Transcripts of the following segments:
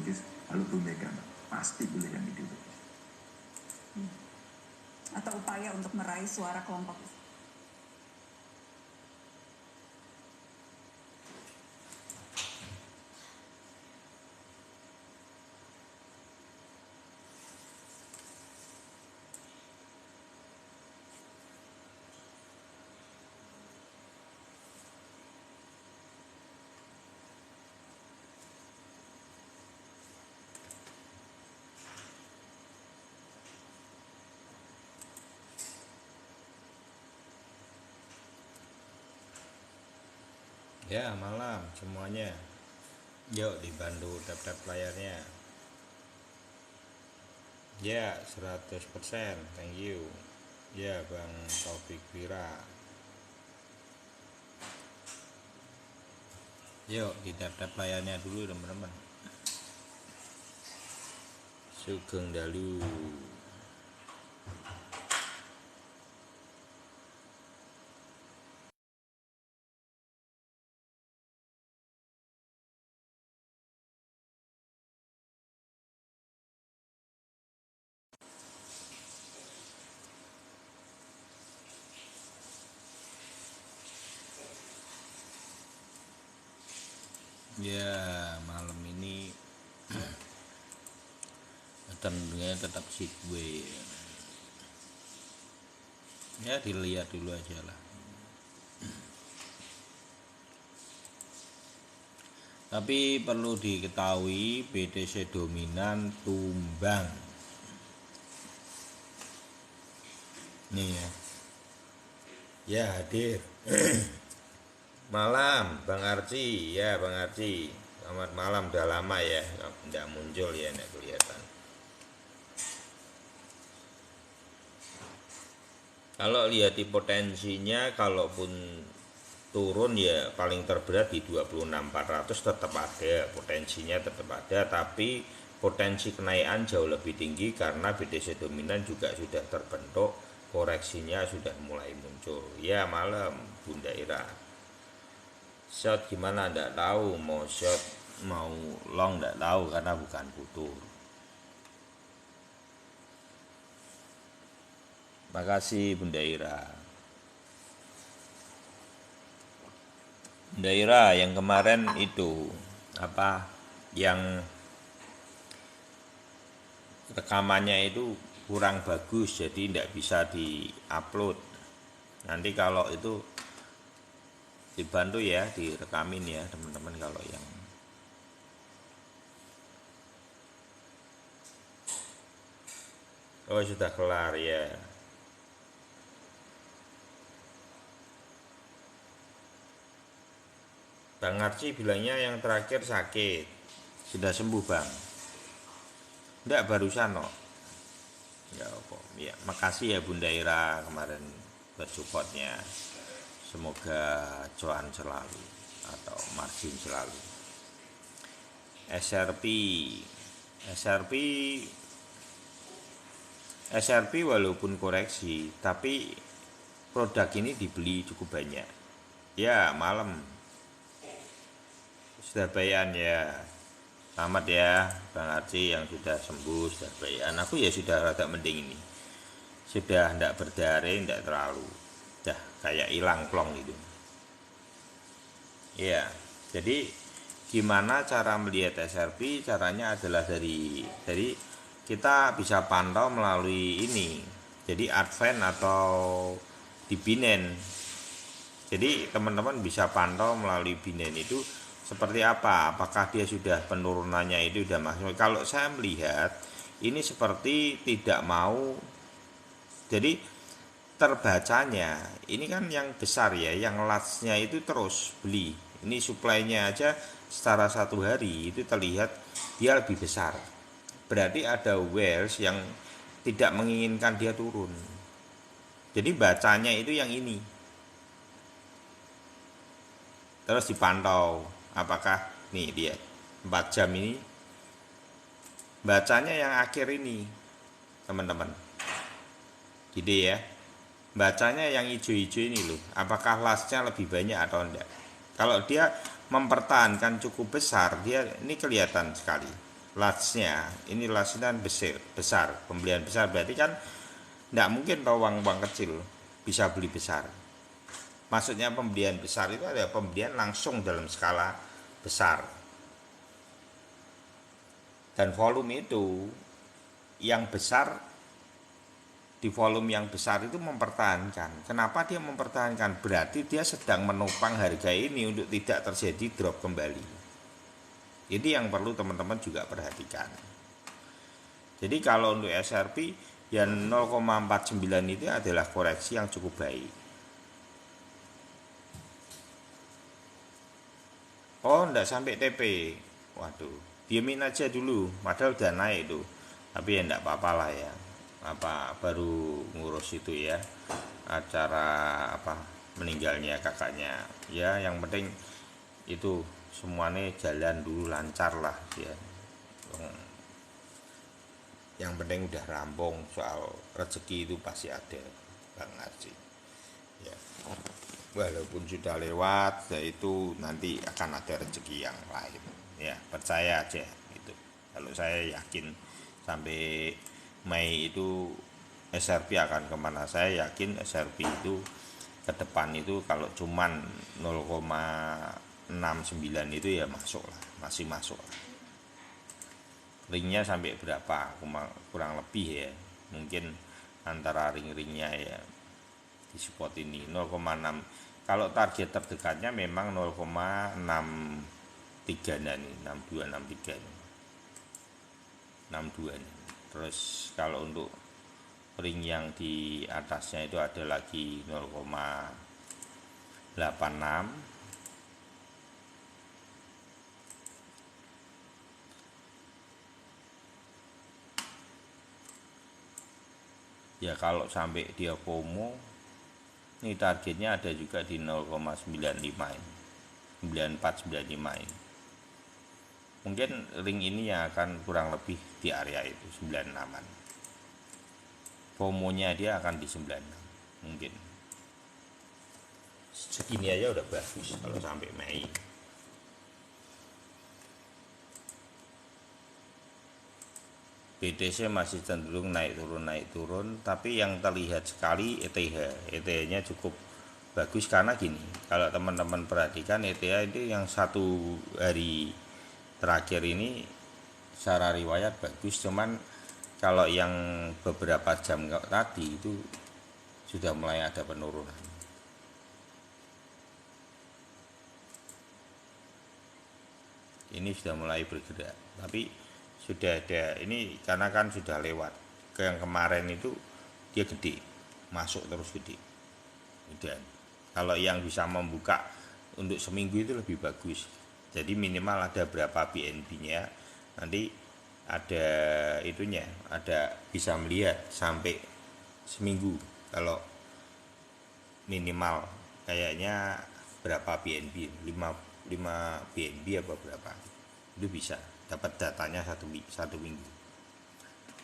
ideologis, lalu Bu Mega pasti pilih yang ideologis. Atau upaya untuk meraih suara kelompok itu? Ya, malam semuanya. Yuk dibantu tap-tap layarnya. Ya, 100%. Thank you. Ya, Bang Taufik Wira. Yuk di tap-tap layarnya dulu teman-teman. Sugeng Dalu. Ya, malam ini tentunya tetap seatway. Ya, dilihat dulu aja lah. Tapi perlu diketahui BTC dominan tumbang. Nih ya. Ya, hadir. Malam Bang Arci, ya Bang Arci. Selamat malam, udah lama ya nggak muncul ya, nggak kelihatan. Kalau lihat di potensinya, kalaupun turun ya paling terberat di 26.400 tetap ada, potensinya tetap ada, tapi potensi kenaikan jauh lebih tinggi karena BTC dominan juga sudah terbentuk, koreksinya sudah mulai muncul. Ya malam Bunda Ira. Short gimana nggak tahu, mau short mau long nggak tahu karena bukan futur. Makasih Bunda Ira. Bunda Ira yang kemarin itu apa yang rekamannya itu kurang bagus jadi tidak bisa di-upload. Nanti kalau itu dibantu ya, direkamin ya teman-teman kalau yang oh sudah kelar ya. Bang Arci bilangnya yang terakhir sakit. Sudah sembuh Bang? Enggak, barusan no. Ya, ya, makasih ya Bunda Ira kemarin buat supportnya. Semoga cuan selalu atau margin selalu. SRP SRP walaupun koreksi tapi produk ini dibeli cukup banyak. Ya malam sudah bayan ya. Selamat ya Bang Arci yang sudah sembuh, sudah bayan. Aku ya sudah agak mending ini. Sudah tidak berdarah, tidak terlalu. Sudah kayak hilang plong gitu. Ya, jadi gimana cara melihat SRP? Caranya adalah dari kita bisa pantau melalui ini. Jadi Advent atau di Binance. Jadi teman-teman bisa pantau melalui Binance itu seperti apa, apakah dia sudah penurunannya itu sudah maksimal. Kalau saya melihat ini seperti tidak mau, jadi terbacanya ini kan yang besar ya, yang large-nya itu terus beli. Ini supply-nya aja secara satu hari itu terlihat dia lebih besar, berarti ada whales yang tidak menginginkan dia turun. Jadi bacanya itu yang ini, terus dipantau apakah nih dia 4 jam ini bacanya yang akhir ini teman-teman, gitu ya, bacanya yang hijau-hijau ini loh, apakah lastnya lebih banyak atau enggak. Kalau dia mempertahankan cukup besar, dia ini kelihatan sekali large-nya. Ini large-nya kan besar, pembelian besar berarti kan tidak mungkin uang kecil bisa beli besar. Maksudnya pembelian besar itu adalah pembelian langsung dalam skala besar. Dan volume itu yang besar, di volume yang besar itu mempertahankan. Kenapa dia mempertahankan? Berarti dia sedang menopang harga ini untuk tidak terjadi drop kembali. Ini yang perlu teman-teman juga perhatikan. Jadi kalau untuk SRP yang 0,49 itu adalah koreksi yang cukup baik. Oh, enggak sampai TP. Waduh, diemin aja dulu, padahal udah naik itu. Tapi ya enggak apa-apa lah ya. Baru ngurus itu ya, acara meninggalnya kakaknya ya, yang penting itu semuanya jalan dulu lancar lah ya, yang penting udah rampung. Soal rezeki itu pasti ada, Bang Arji ya, walaupun sudah lewat ya, itu nanti akan ada rezeki yang lain ya, percaya aja gitu. Kalau saya yakin sampai Mei itu SRP akan kemana, saya yakin SRP itu ke depan itu kalau cuman 0,69 itu ya masuk lah, masih masuk lah. Ringnya sampai berapa kurang lebih ya, mungkin antara ring-ringnya ya di support ini 0,6. Kalau target terdekatnya memang 0,63 nih, 62 nih. Terus kalau untuk ring yang di atasnya itu ada lagi 0,86. Ya kalau sampai dia FOMO, ini targetnya ada juga di 0,95 ini, 9495 ini. Mungkin ring ini yang akan kurang lebih di area itu 96-an. FOMO-nya dia akan di 96 mungkin. Segini aja udah bagus kalau sampai Mei. BTC masih cenderung naik turun, tapi yang terlihat sekali ETH-nya cukup bagus karena gini, kalau teman-teman perhatikan ETH itu yang satu hari terakhir ini secara riwayat bagus, cuman kalau yang beberapa jam tadi itu sudah mulai ada penurunan. Ini sudah mulai bergerak, tapi sudah ada ini karena kan sudah lewat ke yang kemarin itu dia gede, masuk terus gede. Dan kalau yang bisa membuka untuk seminggu itu lebih bagus. Jadi minimal ada berapa BNB-nya, nanti ada itunya, ada bisa melihat sampai seminggu. Kalau minimal kayaknya berapa BNB, 5 BNB apa berapa, itu bisa dapat datanya satu minggu.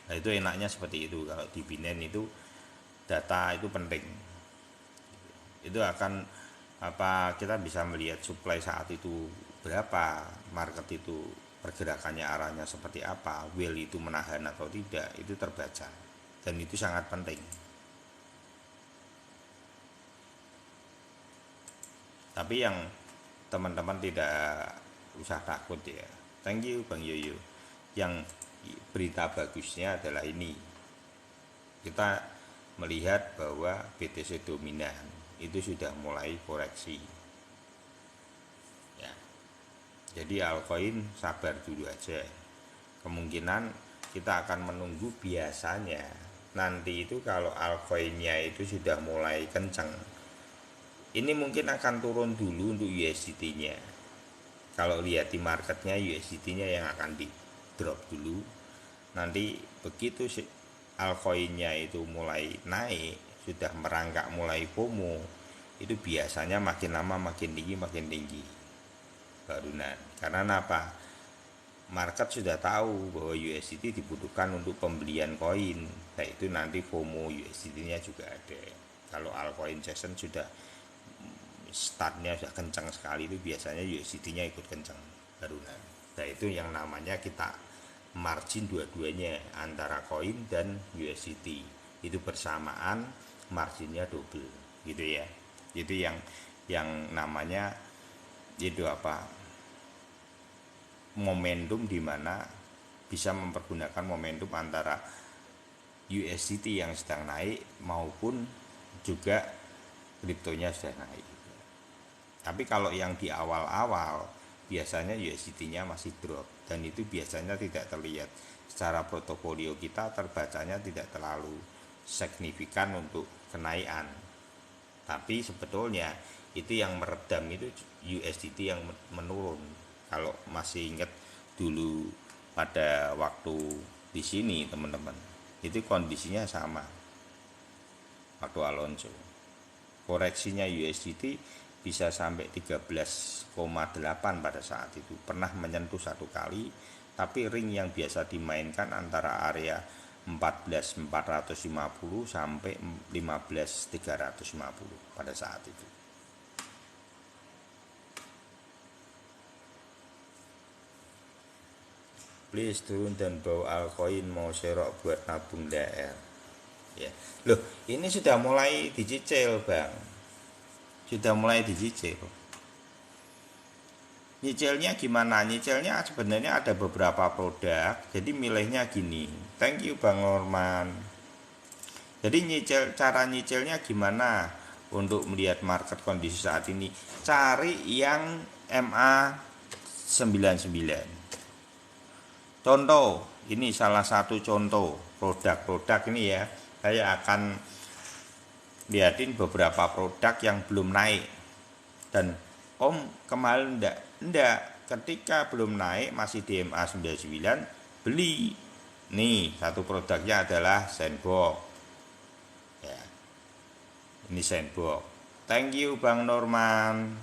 Nah itu enaknya seperti itu. Kalau di Binance itu data itu penting, itu akan kita bisa melihat supply saat itu berapa, market itu pergerakannya arahnya seperti apa, whale itu menahan atau tidak, itu terbaca, dan itu sangat penting. Tapi yang teman-teman tidak usah takut ya. Thank you Bang Yoyo. Yang berita bagusnya adalah ini, kita melihat bahwa BTC dominan itu sudah mulai koreksi ya. Jadi altcoin sabar dulu aja. Kemungkinan kita akan menunggu, biasanya nanti itu kalau altcoinnya itu sudah mulai kencang, ini mungkin akan turun dulu untuk USDT-nya. Kalau lihat di marketnya, USDT-nya yang akan di drop dulu. Nanti begitu altcoin-nya itu mulai naik, sudah merangkak mulai FOMO, itu biasanya makin lama makin tinggi barunan. Karena apa? Market sudah tahu bahwa USDT dibutuhkan untuk pembelian koin. Nah itu nanti FOMO USDT-nya juga ada. Kalau altcoin session sudah startnya sudah kencang sekali, itu biasanya USDT-nya ikut kencang barunan. Nah itu yang namanya kita margin dua-duanya antara koin dan USDT itu bersamaan marginnya double gitu ya. Itu yang namanya itu apa, momentum di mana bisa mempergunakan momentum antara USDT yang sedang naik maupun juga kriptonya sudah naik. Tapi kalau yang di awal-awal biasanya USDT-nya masih drop dan itu biasanya tidak terlihat secara portofolio kita, terbacanya tidak terlalu signifikan untuk kenaikan. Tapi sebetulnya itu yang meredam itu USDT yang menurun. Kalau masih ingat dulu pada waktu di sini teman-teman, itu kondisinya sama waktu Alonso. Koreksinya USDT bisa sampai 13,8 pada saat itu. Pernah menyentuh satu kali, tapi ring yang biasa dimainkan antara area 14.450 sampai 15.350 pada saat itu. Please turun dan bawa altcoin, mau serok buat nabung DR. Ya. Loh, ini sudah mulai dicicil, Bang. Sudah mulai dicicil. Nyicilnya gimana? Nyicilnya sebenarnya ada beberapa produk. Jadi milihnya gini. Thank you Bang Norman. Jadi cara nyicilnya gimana untuk melihat market kondisi saat ini? Cari yang MA99. Contoh, ini salah satu contoh produk-produk ini ya. Saya akan lihatin beberapa produk yang belum naik. Dan Om kemarin enggak, ketika belum naik masih di MA99 beli. Nih, satu produknya adalah Sandbox. Ya. Ini Sandbox. Thank you Bang Norman.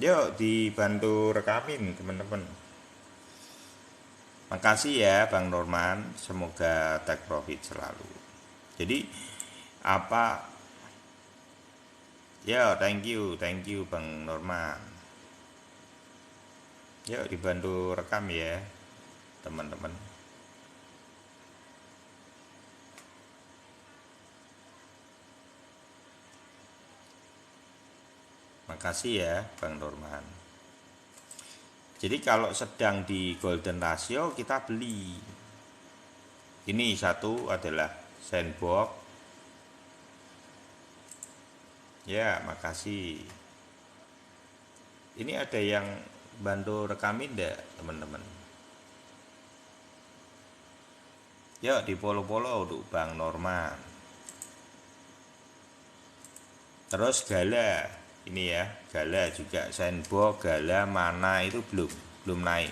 Yuk dibantu rekamin teman-teman. Makasih ya Bang Norman, semoga take profit selalu. Jadi apa? Ya, thank you Bang Norman. Yuk dibantu rekam ya teman-teman. Makasih ya Bang Norman. Jadi kalau sedang di golden ratio kita beli. Ini satu adalah Sandbox. Ya, makasih. Ini ada yang bantu rekamin enggak, teman-teman? Yuk di follow-follow untuk Bang Norman. Terus Gala, ini ya, Gala juga Sandbox, Gala mana itu belum naik.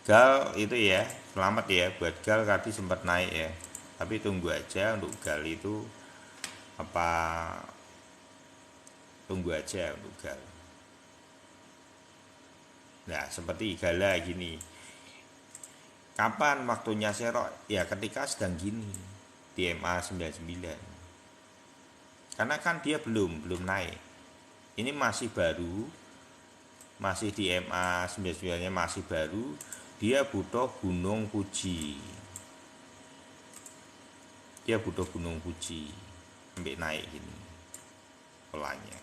Gal itu ya, selamat ya buat Gal, tadi sempat naik ya. Tapi tunggu aja untuk Gal itu apa, tunggu aja untuk Gal. Nah, seperti Gala gini. Kapan waktunya serok? Ya ketika sedang gini di MA99. Karena kan dia belum naik. Ini masih baru, masih di MA99-nya masih baru, dia butuh gunung Fuji. Dia butuh gunung Fuji sampai naik gini polanya.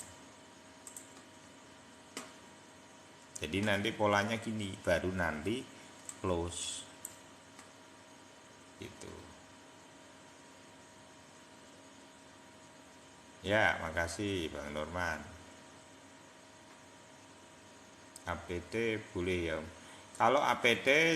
Jadi nanti polanya gini, baru nanti close. Gitu. Ya, makasih Bang Norman. APT boleh ya. Kalau APT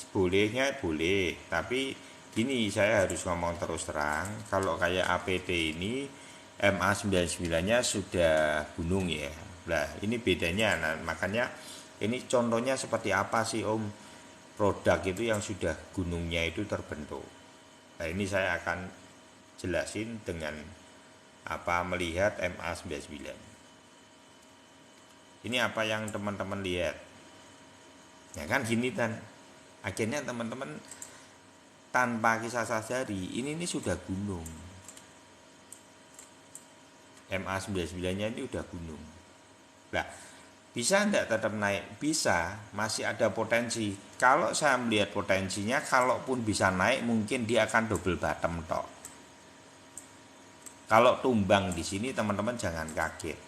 bolehnya boleh, tapi gini saya harus ngomong terus terang, kalau kayak APT ini MA99-nya sudah gunung ya. Nah, ini bedanya. Nah, makanya ini contohnya seperti apa sih Om? Produk itu yang sudah gunungnya itu terbentuk. Nah, ini saya akan jelasin dengan apa melihat MA99. Ini apa yang teman-teman lihat. Ya kan gini kan. Akhirnya teman-teman tanpa kisah sadari ini sudah gunung. MA99-nya ini udah gunung. Nah, Bisa enggak tetap naik? Bisa, masih ada potensi. Kalau saya melihat potensinya, kalaupun bisa naik mungkin dia akan double bottom tok. Kalau tumbang di sini teman-teman jangan kaget.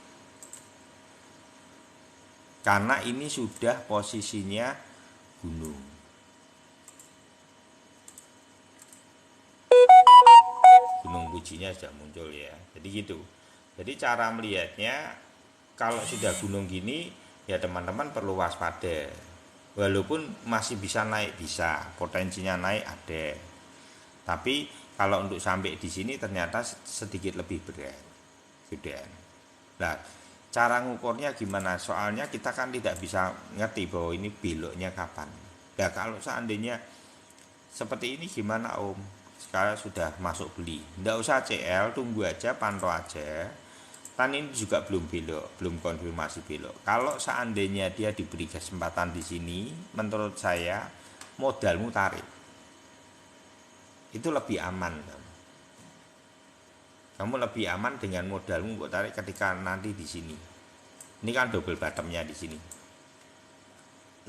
Karena ini sudah posisinya gunung. Gunung Fujinya sudah muncul ya. Jadi gitu. Jadi cara melihatnya kalau sudah gunung gini ya teman-teman perlu waspada. Walaupun masih bisa naik, bisa potensinya naik ada. Tapi kalau untuk sampai di sini ternyata sedikit lebih berat. Sudah. Nah, cara ngukurnya gimana? Soalnya kita kan tidak bisa ngerti bahwa ini beloknya kapan. Nah, kalau seandainya seperti ini gimana Om? Sekarang sudah masuk beli. Nggak usah CL, tunggu aja, pantau aja. Kan ini juga belum belok, belum konfirmasi belok. Kalau seandainya dia diberi kesempatan di sini, menurut saya modalmu tarik. Itu lebih aman. Kamu lebih aman dengan modalmu buat tarik ketika nanti di sini. Ini kan double bottomnya di sini.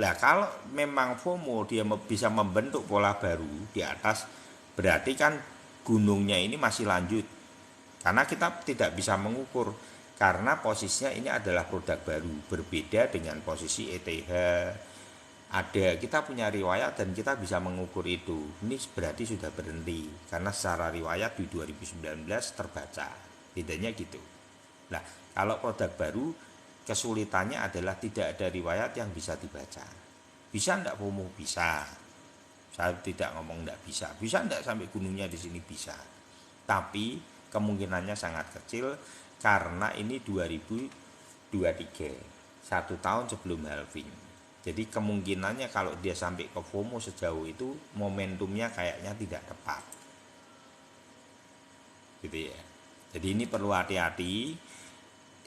Nah, kalau memang FOMO dia bisa membentuk pola baru di atas, berarti kan gunungnya ini masih lanjut. Karena kita tidak bisa mengukur karena posisinya ini adalah produk baru, berbeda dengan posisi ETH. Ada kita punya riwayat dan kita bisa mengukur itu. Ini berarti sudah berhenti karena secara riwayat di 2019 terbaca. Bedanya gitu. Nah, kalau produk baru kesulitannya adalah tidak ada riwayat yang bisa dibaca. Bisa enggak FOMO? Bisa. Saya tidak ngomong enggak bisa. Bisa enggak sampai gunungnya di sini? Bisa. Tapi kemungkinannya sangat kecil karena ini 2023. 1 tahun sebelum halving. Jadi kemungkinannya kalau dia sampai ke FOMO sejauh itu momentumnya kayaknya tidak tepat. Gitu ya. Jadi ini perlu hati-hati.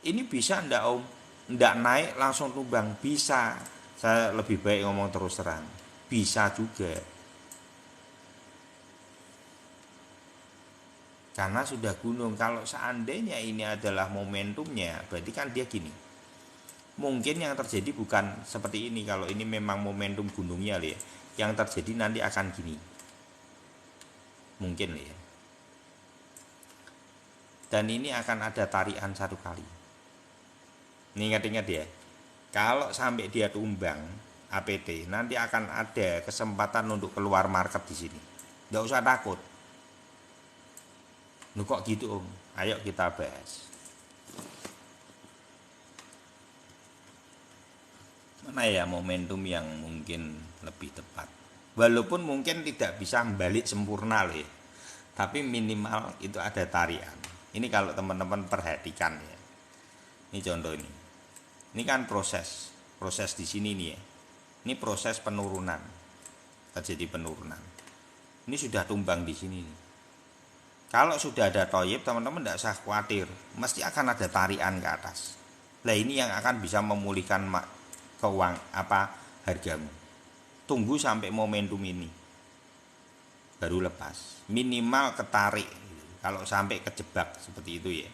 Ini bisa enggak Om? Enggak naik langsung tumbang? Bisa. Saya lebih baik ngomong terus terang. Bisa juga. Karena sudah gunung. Kalau seandainya ini adalah momentumnya, berarti kan dia gini. Mungkin yang terjadi bukan seperti ini. Kalau ini memang momentum gunungnya ya, yang terjadi nanti akan gini. Mungkin ya. Dan ini akan ada tarikan 1 kali. Ini ingat-ingat ya. Kalau sampai dia tumbang APT, nanti akan ada kesempatan untuk keluar market di sini. Nggak usah takut. Loh kok gitu Om? Ayo kita bahas. Mana ya momentum yang mungkin lebih tepat? Walaupun mungkin tidak bisa balik sempurna loh ya. Tapi minimal itu ada tarian. Ini kalau teman-teman perhatikan ya. Ini contoh ini. Ini kan proses di sini nih ya. Ini proses penurunan. Terjadi penurunan. Ini sudah tumbang di sini nih. Kalau sudah ada toyib, teman-teman tidak usah khawatir, mesti akan ada tarian ke atas. Nah ini yang akan bisa memulihkan hargamu. Tunggu sampai momentum ini, baru lepas. Minimal ketarik. Kalau sampai kejebak seperti itu ya.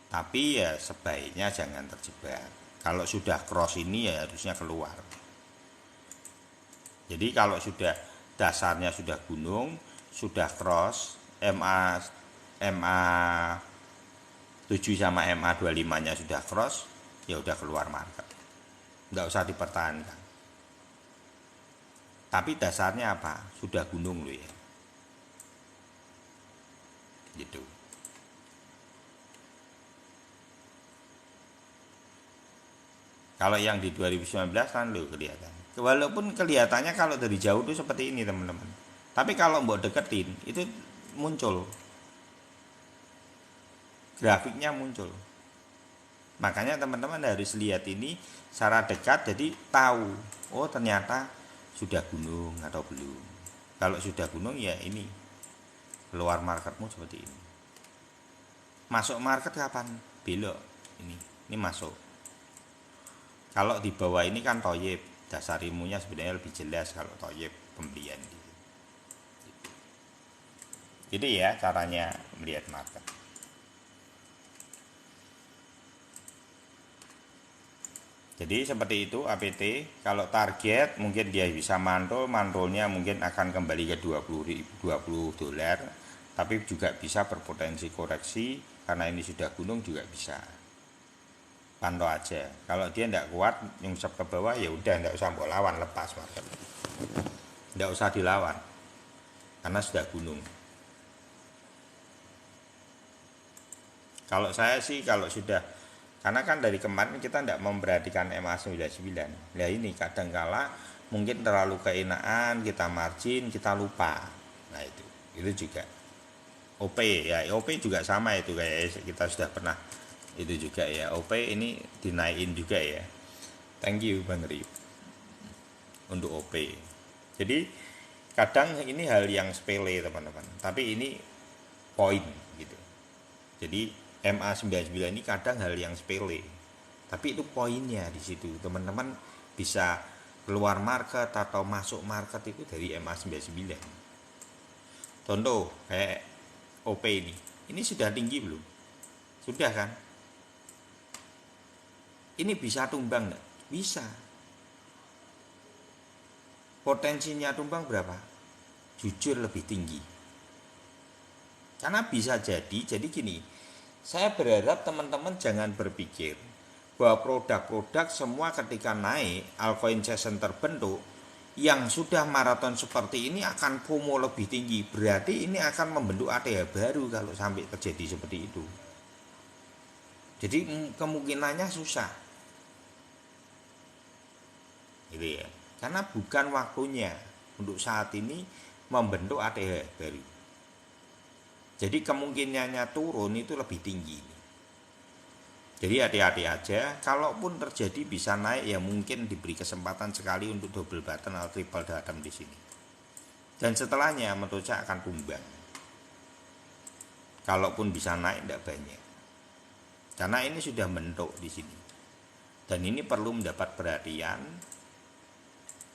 Tapi ya sebaiknya jangan terjebak. Kalau sudah cross ini ya harusnya keluar. Jadi kalau sudah dasarnya sudah gunung, sudah cross, MA 7 sama MA 25-nya sudah cross, ya udah keluar market. Enggak usah dipertahankan. Tapi dasarnya apa? Sudah gunung loh ya. Gitu. Kalau yang di 2019 kan lo kelihatan. Walaupun kelihatannya kalau dari jauh tuh seperti ini teman-teman. Tapi kalau mau deketin itu muncul. Grafiknya muncul. Makanya teman-teman harus lihat ini secara dekat jadi tahu. Oh ternyata sudah gunung atau belum. Kalau sudah gunung ya ini. Keluar marketmu seperti ini. Masuk market kapan? Belok. Ini masuk. Kalau di bawah ini kan toyib, dasar ilmunya sebenarnya lebih jelas kalau toyib pembelian gitu. Itu ya caranya melihat market. Jadi seperti itu APT. Kalau target mungkin dia bisa mantul, mungkin akan kembali ke 20 dolar, tapi juga bisa berpotensi koreksi karena ini sudah gunung juga bisa. Pantau aja. Kalau dia tidak kuat nyungsep ke bawah ya udah tidak usah mau lawan, lepas market. Tidak usah dilawan karena sudah gunung. Kalau saya sih kalau sudah, karena kan dari kemarin kita tidak memperhatikan MA99. Nah ini kadangkala mungkin terlalu keenaan, kita margin, kita lupa. Nah itu juga. OP ya, OP juga sama itu kayak kita sudah pernah itu juga ya. OP ini dinaikin juga ya. Thank you Bang Rio untuk OP. Jadi kadang ini hal yang sepele teman-teman, tapi ini poin gitu. Jadi MA99 ini kadang hal yang sepele, tapi itu poinnya di situ. Teman-teman bisa keluar market atau masuk market itu dari MA99. Contoh kayak OP ini sudah tinggi belum? Sudah kan? Ini bisa tumbang enggak? Bisa. Potensinya tumbang berapa? Jujur lebih tinggi. Karena bisa jadi gini, saya berharap teman-teman jangan berpikir bahwa produk-produk semua ketika naik, altcoin season terbentuk, yang sudah maraton seperti ini akan FOMO lebih tinggi. Berarti ini akan membentuk ATH baru kalau sampai terjadi seperti itu. Jadi kemungkinannya susah. Gitu ya. Karena bukan waktunya untuk saat ini membentuk ATH baru. Jadi kemungkinannya turun itu lebih tinggi. Jadi hati-hati aja. Kalaupun terjadi bisa naik ya mungkin diberi kesempatan sekali untuk double bottom atau triple bottom di sini. Dan setelahnya menurut saya akan tumbang. Kalaupun bisa naik tidak banyak. Karena ini sudah bentuk di sini. Dan ini perlu mendapat perhatian.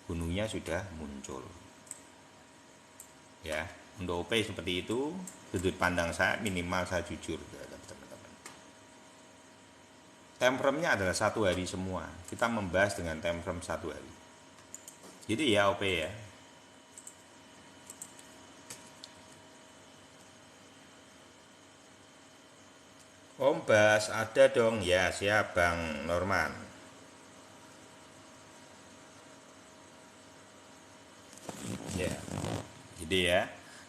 Gunungnya sudah muncul. Ya, untuk OP seperti itu. Sudut pandang saya minimal saya jujur terhadap teman-teman. Time frame-nya adalah 1 hari semua. Kita membahas dengan time frame 1 hari. Jadi ya OP ya. Om bahas ada dong ya, siap Bang Norman. Ya. Jadi ya.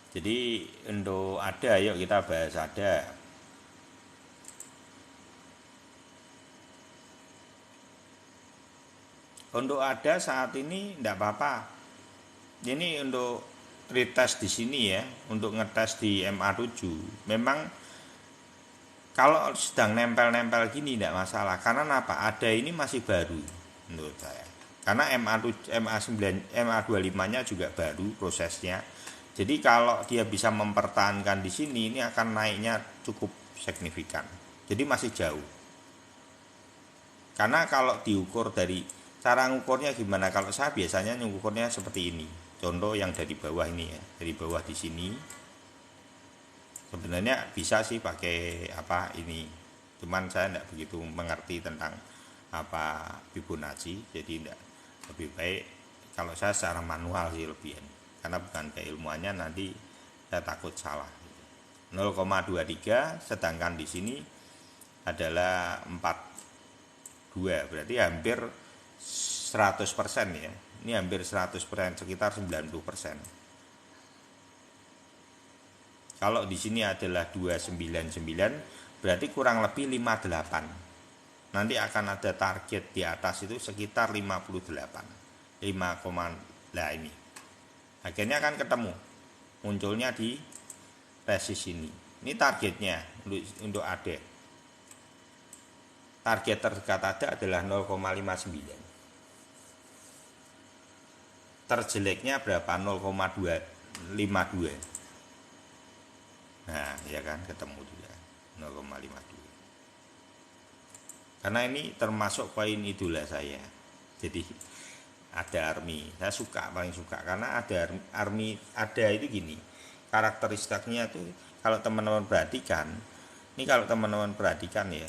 Jadi untuk ada, yuk kita bahas ada. Untuk ada saat ini tidak apa-apa. Ini untuk retest di sini ya, untuk ngetes di MA7. Memang kalau sedang nempel-nempel gini tidak masalah. Karena apa? Ada ini masih baru menurut saya. Karena MA25-nya juga baru prosesnya. Jadi kalau dia bisa mempertahankan di sini, ini akan naiknya cukup signifikan. Jadi masih jauh. Karena kalau diukur dari cara ngukurnya gimana? Kalau saya biasanya ngukurnya seperti ini. Contoh yang dari bawah ini ya, dari bawah di sini. Sebenarnya bisa sih pakai apa ini. Cuman saya tidak begitu mengerti tentang apa Fibonacci, jadi tidak, lebih baik kalau saya secara manual sih lebihan. Karena bukan keilmuannya nanti saya takut salah. 0,23 sedangkan di sini adalah 42, berarti hampir 100% ya. Ini hampir 100%, sekitar 90%. Kalau di sini adalah 299, berarti kurang lebih 58. Nanti akan ada target di atas itu sekitar 58. 5, lah ini. Akhirnya akan ketemu, munculnya di resist ini. Ini targetnya untuk ada. Target terdekat ada adalah 0,59. Terjeleknya berapa? 0,252. Nah, ya kan ketemu juga 0,52. Karena ini termasuk koin idola saya. Jadi ada ARMY, saya paling suka karena ada ARMY, ada itu gini karakteristiknya tuh. Kalau teman-teman perhatikan ya,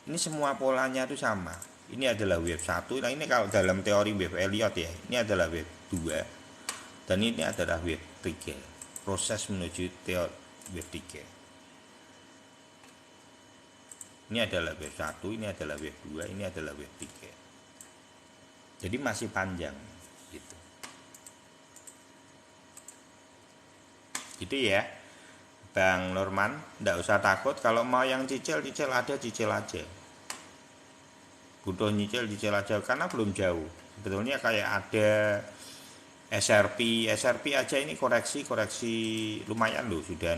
ini semua polanya itu sama. Ini adalah wave 1. Nah, ini kalau dalam teori wave Elliott ya, ini adalah wave 2 dan ini adalah wave 3. Proses menuju teori wave 3. Ini adalah wave 1, ini adalah wave 2, ini adalah wave 3. Jadi masih panjang gitu. Gitu ya. Bang Norman, enggak usah takut kalau mau yang cicil ada, cicil aja. Butuh nyicil aja karena belum jauh. Sebetulnya kayak ada SRP aja ini koreksi lumayan loh sudah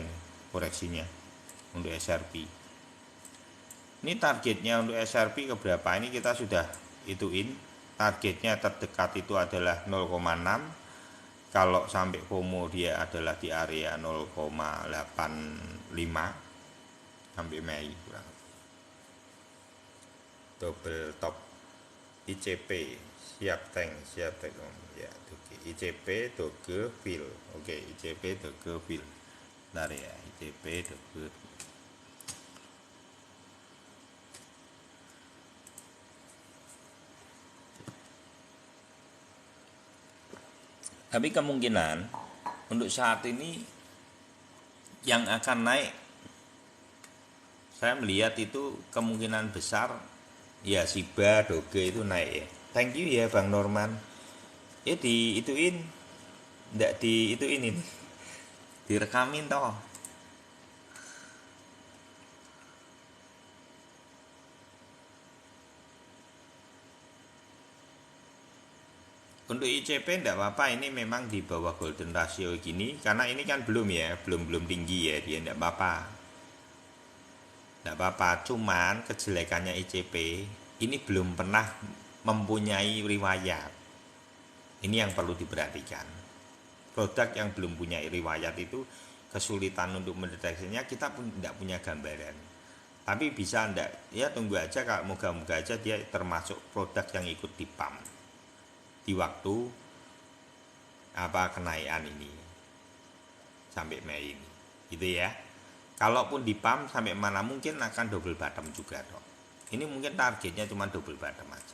koreksinya untuk SRP. Ini targetnya untuk SRP keberapa? Ini kita sudah ituin. Targetnya terdekat itu adalah 0,6. Kalau sampai FOMO dia adalah di area 0,85 sampai Mei kurang. Double top ICP siap tank ya, oke. ICP Doge Fill. Oke, ICP Doge Fill. Bentar ya, ICP Doge. Tapi kemungkinan untuk saat ini yang akan naik, saya melihat itu kemungkinan besar ya Shiba, Doge itu naik ya. Thank you ya Bang Norman. Diituin, enggak diituin ini, direkamin toh. Untuk ICP enggak apa-apa, ini memang di bawah golden ratio gini karena ini kan belum tinggi ya, dia enggak apa-apa. Cuman kejelekannya ICP ini belum pernah mempunyai riwayat. Ini yang perlu diperhatikan. Produk yang belum punya riwayat itu kesulitan untuk mendeteksinya, kita pun tidak punya gambaran. Tapi bisa enggak ya, tunggu aja, kalau moga-moga aja dia termasuk produk yang ikut di pump di waktu kenaikan ini sampai Mei ini gitu ya. Kalaupun di pump sampai mana mungkin akan double bottom juga dong. Ini mungkin targetnya cuma double bottom aja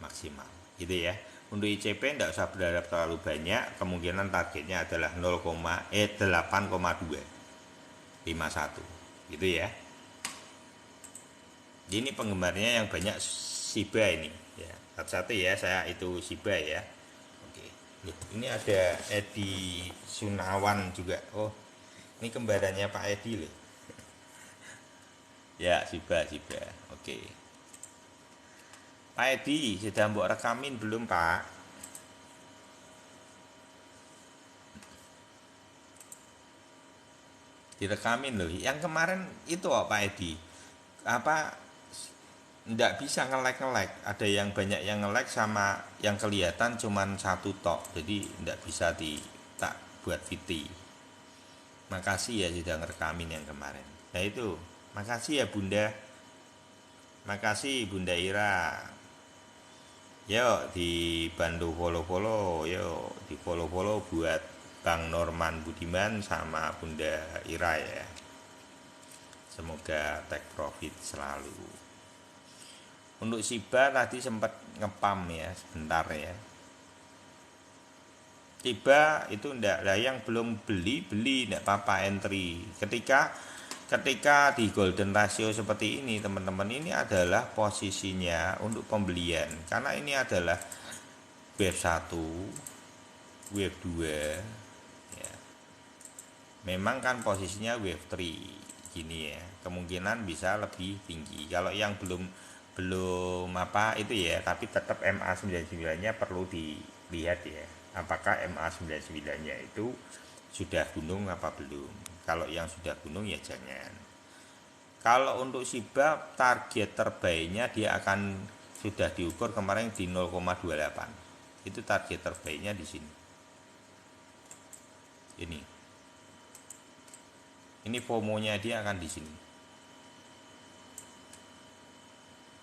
maksimal gitu ya. Untuk ICP tidak usah berharap terlalu banyak, kemungkinan targetnya adalah 8,251 gitu ya. Ini penggemarnya yang banyak Shiba ini ya. Satu-satu ya, saya itu Shiba ya. Oke. Loh, ini ada Edi Sunawan juga. Oh, ini kembarannya Pak Edi loh. Ya, Shiba. Oke. Pak Edi, sudah mbok rekamin belum, Pak? Direkamin loh. Yang kemarin itu Pak Edi. Nggak bisa nge-like, ada yang banyak yang nge-like sama yang kelihatan cuman satu tok, jadi nggak bisa tak buat VT. Makasih ya sudah ngerekamin yang kemarin. Nah itu, makasih ya Bunda, makasih Bunda Ira. Yuk dibantu follow, yuk di follow buat Bang Norman Budiman sama Bunda Ira ya. Semoga take profit selalu. Untuk Shiba tadi sempat ngepam ya sebentar ya. Shiba itu enggak, lah yang belum beli enggak apa-apa entry. Ketika di golden ratio seperti ini teman-teman, ini adalah posisinya untuk pembelian karena ini adalah wave 1, wave 2 ya. Memang kan posisinya wave 3 gini ya. Kemungkinan bisa lebih tinggi. Kalau yang belum itu ya, tapi tetap MA99-nya perlu dilihat ya. Apakah MA99-nya itu sudah gunung apa belum? Kalau yang sudah gunung ya jangan. Kalau untuk Shiba target terbaiknya dia akan sudah diukur kemarin di 0,28. Itu target terbaiknya di sini. Ini FOMO-nya dia akan di sini.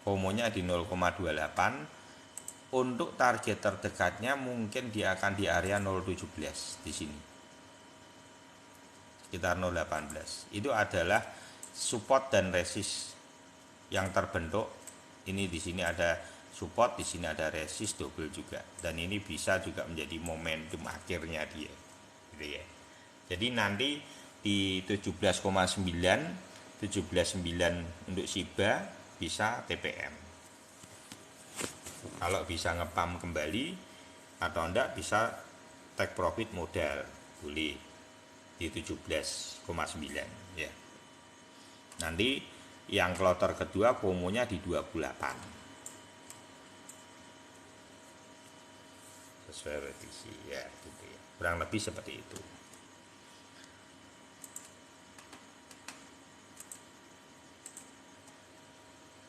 FOMO-nya di 0,28. Untuk target terdekatnya mungkin dia akan di area 0,17 di sini. Sekitar 0,18. Itu adalah support dan resist yang terbentuk Ini di sini ada support, di sini ada resist double juga, dan ini bisa juga menjadi momentum akhirnya dia, gitu ya. Jadi nanti di 17,9 untuk Shiba bisa TPM. Kalau bisa ngepam kembali atau enggak bisa take profit modal, boleh di 17,9 ya. Nanti yang kloter kedua promonya di 28 sesuai revisi ya, gitu ya. Kurang lebih seperti itu.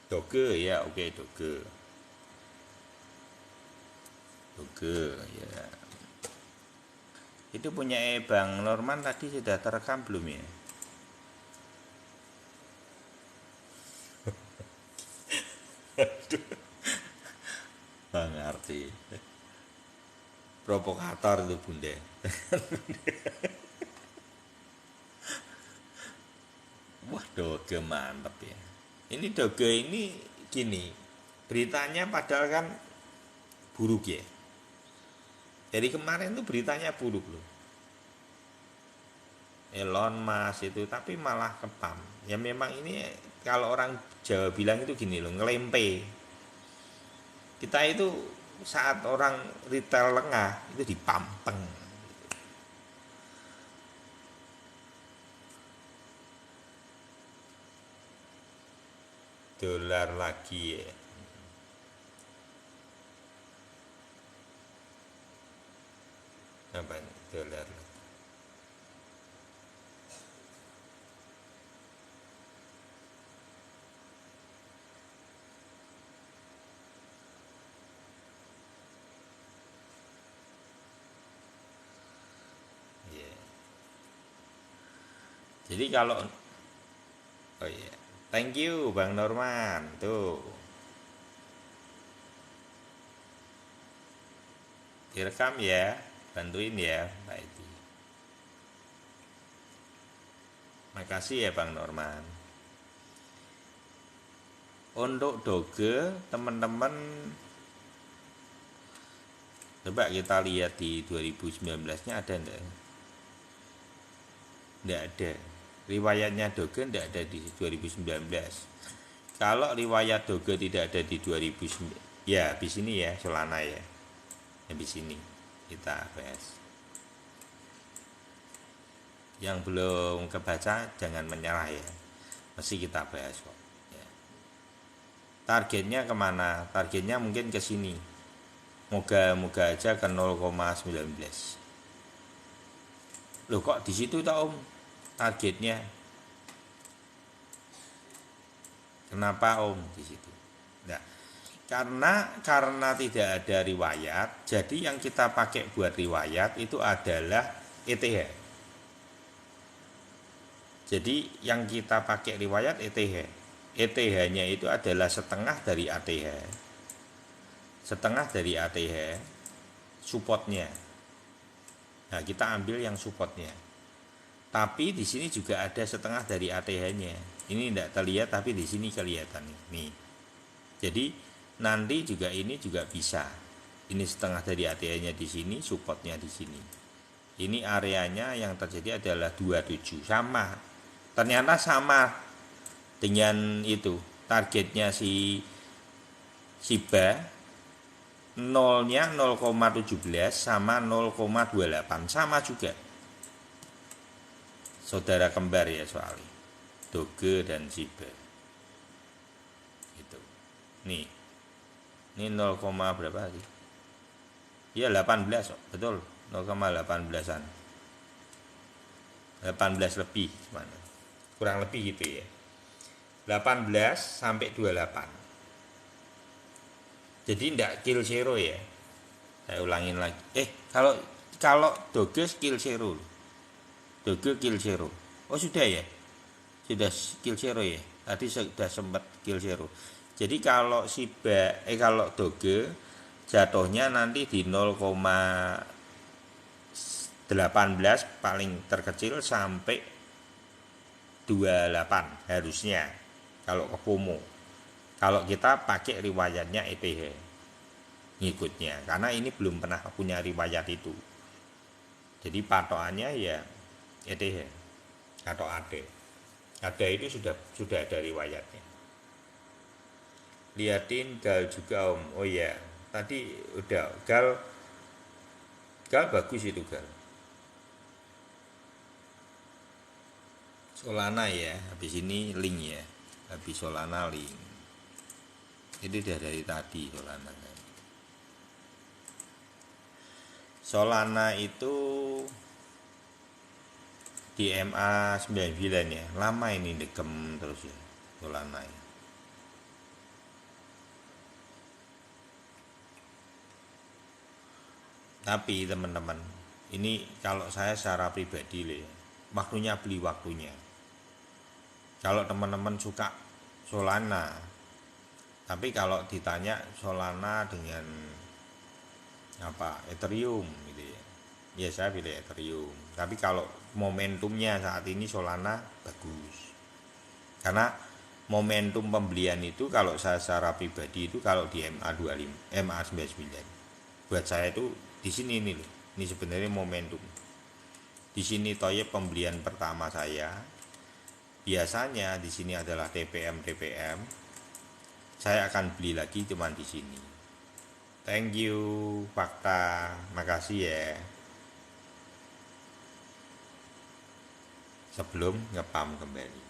Doge ya, oke, Doge ya. Itu punya Bang Norman tadi sudah terekam belum ya? Bang Arti provokator itu bunda. Wah, Doge mantep ya. Ini Doge ini gini, beritanya padahal kan buruk ya. Jadi kemarin tuh beritanya buruk loh, Elon Musk itu, tapi malah kepam. Ya memang ini kalau orang Jawa bilang itu gini loh, ngelempe. Kita itu saat orang retail lengah itu dipampeng. Dolar lagi ya. Apa ini? Dolar lagi. Yeah. Jadi kalau oh iya, thank you Bang Norman tuh. Direkam ya, bantuin ya Pak Edi. Makasih ya Bang Norman. Untuk Doge teman-teman, coba kita lihat di 2019-nya ada enggak? Enggak ada. Riwayatnya Doge enggak ada di 2019. Kalau riwayat Doge tidak ada di 2009, ya di sini ya Solana ya. Di sini kita bahas. Yang belum kebaca jangan menyerah ya, mesti kita bahas kok ya. Targetnya kemana? Targetnya mungkin ke sini, moga-moga aja ke 0,19. Loh kok di situ tak Om targetnya? Kenapa Om di situ? Nah, karena tidak ada riwayat, jadi yang kita pakai buat riwayat itu adalah ETH. Jadi yang kita pakai riwayat ETH. ETH-nya itu adalah setengah dari ATH. Setengah dari ATH supportnya. Nah, kita ambil yang supportnya. Tapi di sini juga ada setengah dari ATH-nya. Ini tidak terlihat tapi di sini kelihatan nih. Jadi nanti juga ini juga bisa. Ini setengah dari ATH-nya di sini, supportnya di sini. Ini areanya yang terjadi adalah 27, sama. Ternyata sama dengan itu targetnya si Shiba, nolnya 0,17 sama 0,28 sama juga. Saudara kembar ya soalnya Doge dan Shiba gitu. Nih ini 0, berapa sih? Ya 18 betul, 0,18an, 18 lebih mana? Kurang lebih gitu ya, 18 sampai 28. Jadi tidak kill zero ya, saya ulangin lagi. Kalau Doge kill zero, Doge kill zero. Oh sudah ya, sudah kill zero ya, tadi sudah sempat kill zero. Jadi kalau Shiba kalau Doge jatuhnya nanti di 0,18 paling terkecil sampai 28 harusnya kalau ke FOMO. Kalau kita pakai riwayatnya ETH ngikutnya, karena ini belum pernah punya riwayat itu. Jadi patokannya ya ETH atau ADE. ADE itu sudah ada riwayatnya. Liatin gal juga Om. Oh ya, tadi udah gal bagus itu gal. Solana ya, habis ini link ya. Habis Solana link. Itu udah dari tadi Solana. Solana itu di MA 99 ya. Lama ini degem terus ya Solana ya. Tapi teman-teman, ini kalau saya secara pribadi ya, waktunya beli waktunya. Kalau teman-teman suka Solana, tapi kalau ditanya Solana dengan apa Ethereum gitu ya saya pilih Ethereum. Tapi kalau momentumnya saat ini Solana bagus, karena momentum pembelian itu kalau saya secara pribadi itu kalau di MA25 MA99 buat saya itu di sini ini loh, ini sebenarnya momentum di sini toye pembelian pertama saya. Biasanya di sini adalah TPM saya akan beli lagi cuman di sini. Thank you Fakta, makasih ya. Sebelum ngepam kembali.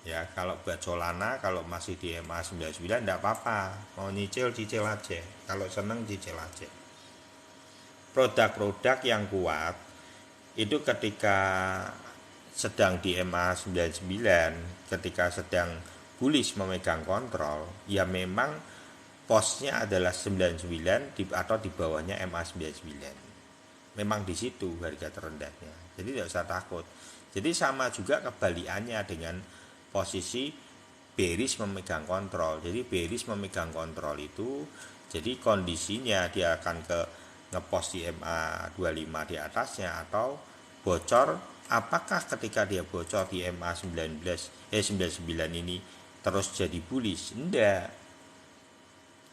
Ya, kalau buat Solana kalau masih di MA99 enggak apa-apa. Mau cicil aja. Kalau seneng cicil aja. Produk-produk yang kuat itu ketika sedang di MA99, ketika sedang bullish memegang kontrol, ya memang posnya adalah 99 atau di bawahnya MA99. Memang di situ harga terendahnya. Jadi tidak usah takut. Jadi sama juga kebalikannya dengan posisi bearish memegang kontrol. Jadi bearish memegang kontrol itu jadi kondisinya dia akan ke ngepost di MA25 di atasnya atau bocor. Apakah ketika dia bocor di MA99 ini terus jadi bullish? Enggak.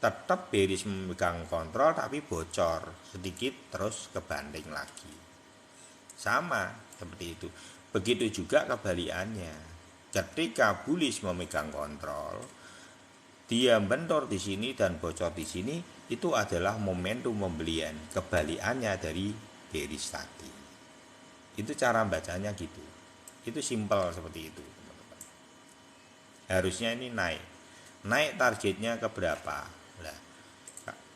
Tetap bearish memegang kontrol tapi bocor sedikit terus kebanding lagi. Sama seperti itu. Begitu juga kebalikannya. Ketika bullish memegang kontrol, dia bentor di sini dan bocor di sini, itu adalah momentum pembelian. Kebalikannya dari bearish tadi. Itu cara bacanya gitu. Itu simpel seperti itu, teman-teman. Harusnya ini naik targetnya ke berapa? Nah,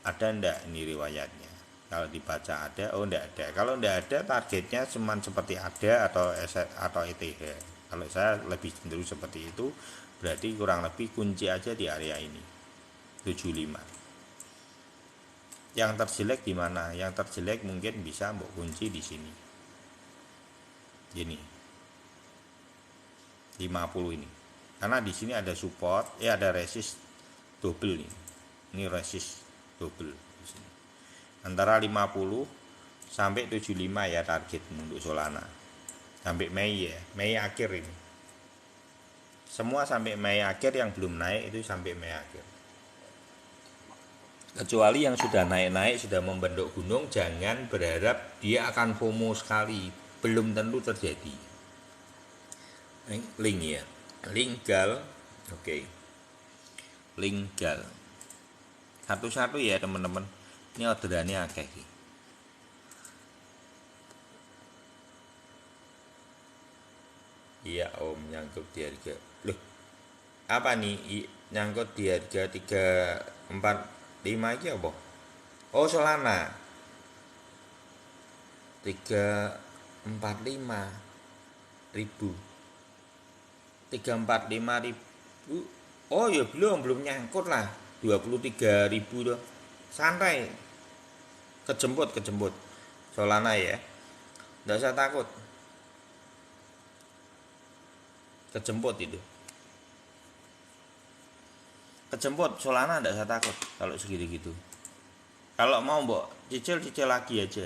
ada ndak ini riwayatnya? Kalau dibaca ada, oh ndak ada. Kalau ndak ada targetnya cuman seperti ada atau ETH. Kalau saya lebih cenderung seperti itu, berarti kurang lebih kunci aja di area ini 75. Yang terjelek di mana? Yang terjelek mungkin bisa mbok kunci di sini. Gini. 50 ini. Karena di sini ada support, ada resist double nih. Ini resist double di sini. Antara 50 sampai 75 ya target untuk Solana. Sampai Mei ya, Mei akhir ini. Semua sampai Mei akhir, yang belum naik itu sampai Mei akhir. Kecuali yang sudah naik-naik, sudah membentuk gunung, jangan berharap dia akan FOMO sekali. Belum tentu terjadi. Link ya. Link gal. Oke. Link gal. Satu-satu ya teman-teman. Ini orderannya akeh iki. Iya Om, nyangkut di harga. Loh. Apa nih nyangkut di harga 345 iki apa? Oh, Solana. 345.000. 345.000. Oh ya belum nyangkut lah. 23.000 tuh. Santai. Kejemput Solana ya. Enggak usah takut. Kejemput itu. Kejemput Solana enggak usah takut kalau segitu-gitu. Kalau mau mbok cicil lagi aja.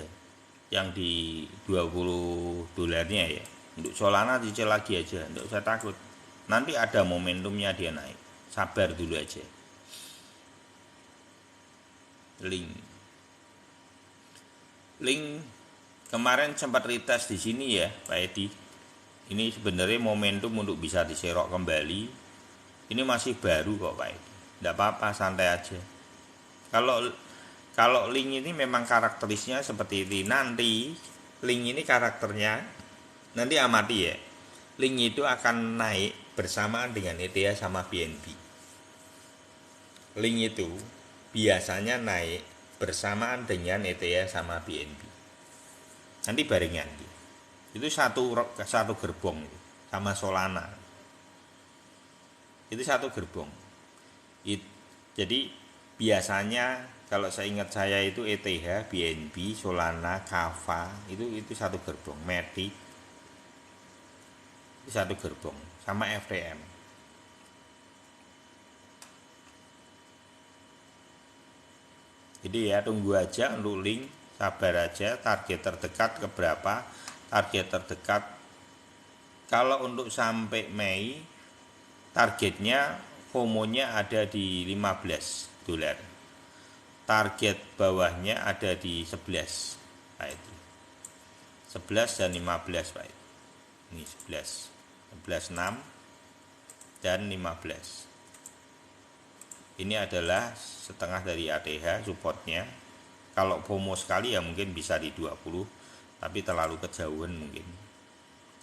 Yang di 20 dolarnya ya. Untuk Solana cicil lagi aja, enggak usah takut. Nanti ada momentumnya dia naik. sabar dulu aja. Link kemarin sempat retest di sini ya Pak Edi. Ini sebenarnya momentum untuk bisa diserok kembali. Ini masih baru kok Pak Edi. Tidak apa-apa, santai aja. Kalau link ini memang karakterisnya seperti ini. Nanti link ini karakternya nanti amati ya. Link itu akan naik bersamaan dengan ETH sama BNB. Link itu biasanya naik bersamaan dengan ETH sama BNB. Nanti barengan itu satu gerbong sama Solana. Itu satu gerbong. Jadi biasanya kalau saya ingat saya itu ETH, BNB, Solana, Kava itu satu gerbong. Matic itu satu gerbong sama FTM. Jadi ya tunggu aja untuk link, sabar aja. Target terdekat ke berapa? Target terdekat kalau untuk sampai Mei targetnya FOMO-nya ada di $15. Target bawahnya ada di 11 Pak itu. 11 dan 15 Pak itu. Ini 11. 11.6 dan 15. Ini adalah setengah dari ATH supportnya. Kalau FOMO sekali ya mungkin bisa di 20, tapi terlalu kejauhan mungkin.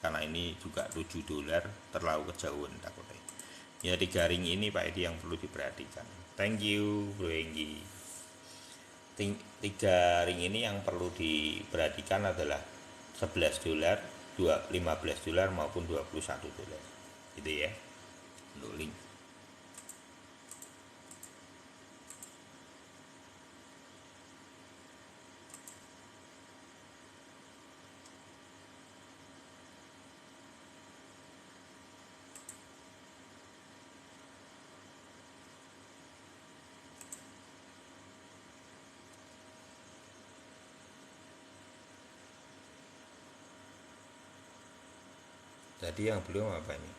Karena ini juga $7, terlalu kejauhan takutnya. Ya 3 ring ini Pak Edi yang perlu diperhatikan. Thank you Bro Enggi. 3 ring ini yang perlu diperhatikan adalah $11, $15 maupun $21. Gitu ya. Untuk link. Tadi yang belum apa ini?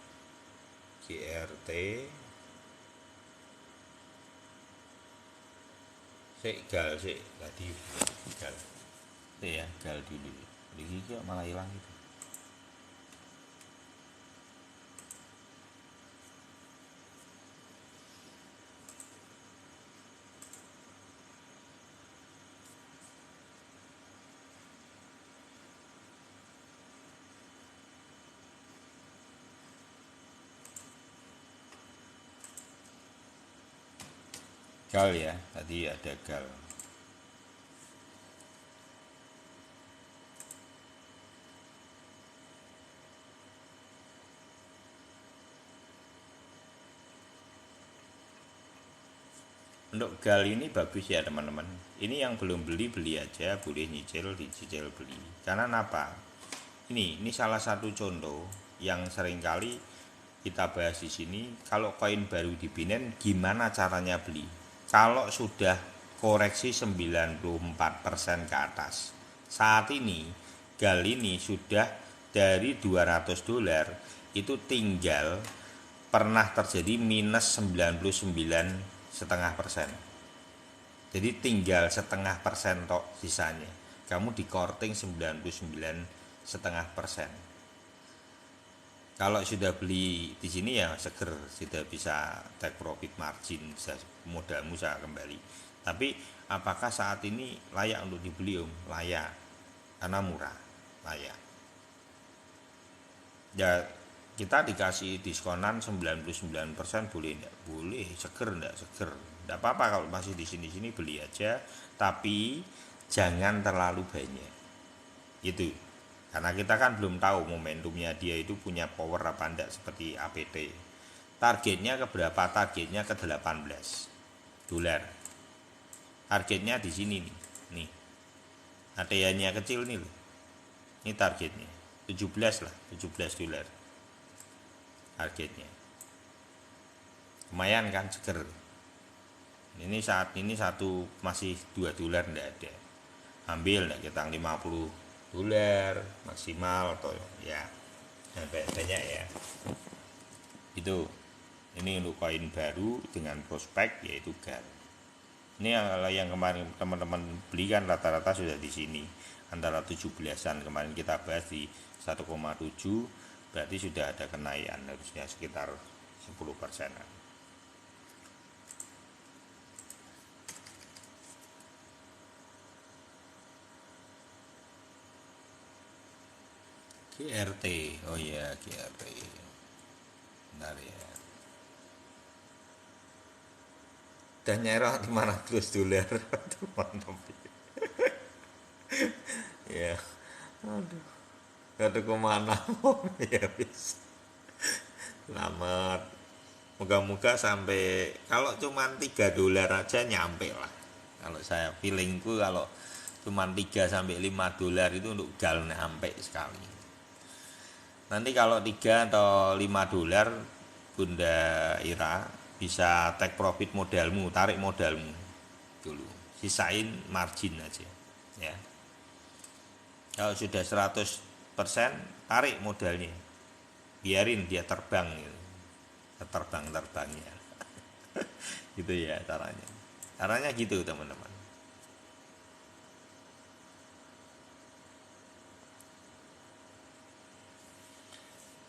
GRT gal tadi gal. Ya, gal dulu. Ini kok malah hilang gitu. Gal ya, tadi ada gal. Untuk gal ini bagus ya teman-teman. Ini yang belum beli aja, boleh dicicil beli. Karena apa? Ini salah satu contoh yang seringkali kita bahas di sini. Kalau koin baru di Binance gimana caranya beli? Kalau sudah koreksi 94% ke atas. Saat ini gal ini sudah dari $200 itu tinggal pernah terjadi minus 99,5%. Jadi tinggal 0,5% tok sisanya. Kamu di korting 99,5%. Kalau sudah beli di sini ya seger, sudah bisa take profit margin, modalmu bisa kembali. Tapi apakah saat ini layak untuk dibeli Om? Layak, karena murah, layak. Ya kita dikasih diskonan 99% boleh enggak? Boleh, seger enggak? Seger. Enggak apa-apa kalau masih di sini beli aja, tapi jangan terlalu banyak. Itu. Karena kita kan belum tahu momentumnya dia itu punya power apa enggak seperti APT. Targetnya ke berapa? Targetnya ke $18. Targetnya di sini nih. Nih. ATH-nya kecil nih loh. Ini targetnya. 17 lah, $17. Targetnya. Lumayan kan seger. Ini saat ini masih $2 enggak ada. Ambil enggak kita $50 maksimal atau ya banyak ya itu Ini untuk koin baru dengan prospek yaitu GAR. Ini yang kemarin teman-teman beli kan rata-rata sudah di sini antara 17-an, kemarin kita bahas di 1,7, berarti sudah ada kenaikan harusnya sekitar 10%-an. GRT, oh iya GRT, bentar ya. Dan nyerah $500. Aduh, mantap ya. Aduh, gak kemana. Ya bisa, selamat. Moga-moga sampai, kalau cuma $3 aja nyampe lah. Kalau saya feelingku kalau cuma 3 sampai $5 itu untuk gal nyampe sekali. Nanti kalau 3 atau $5 Bunda Ira bisa take profit modalmu, tarik modalmu dulu, sisain margin aja ya. Kalau sudah 100% tarik modalnya, biarin dia terbang gitu. Terbangnya gitu ya caranya gitu teman-teman.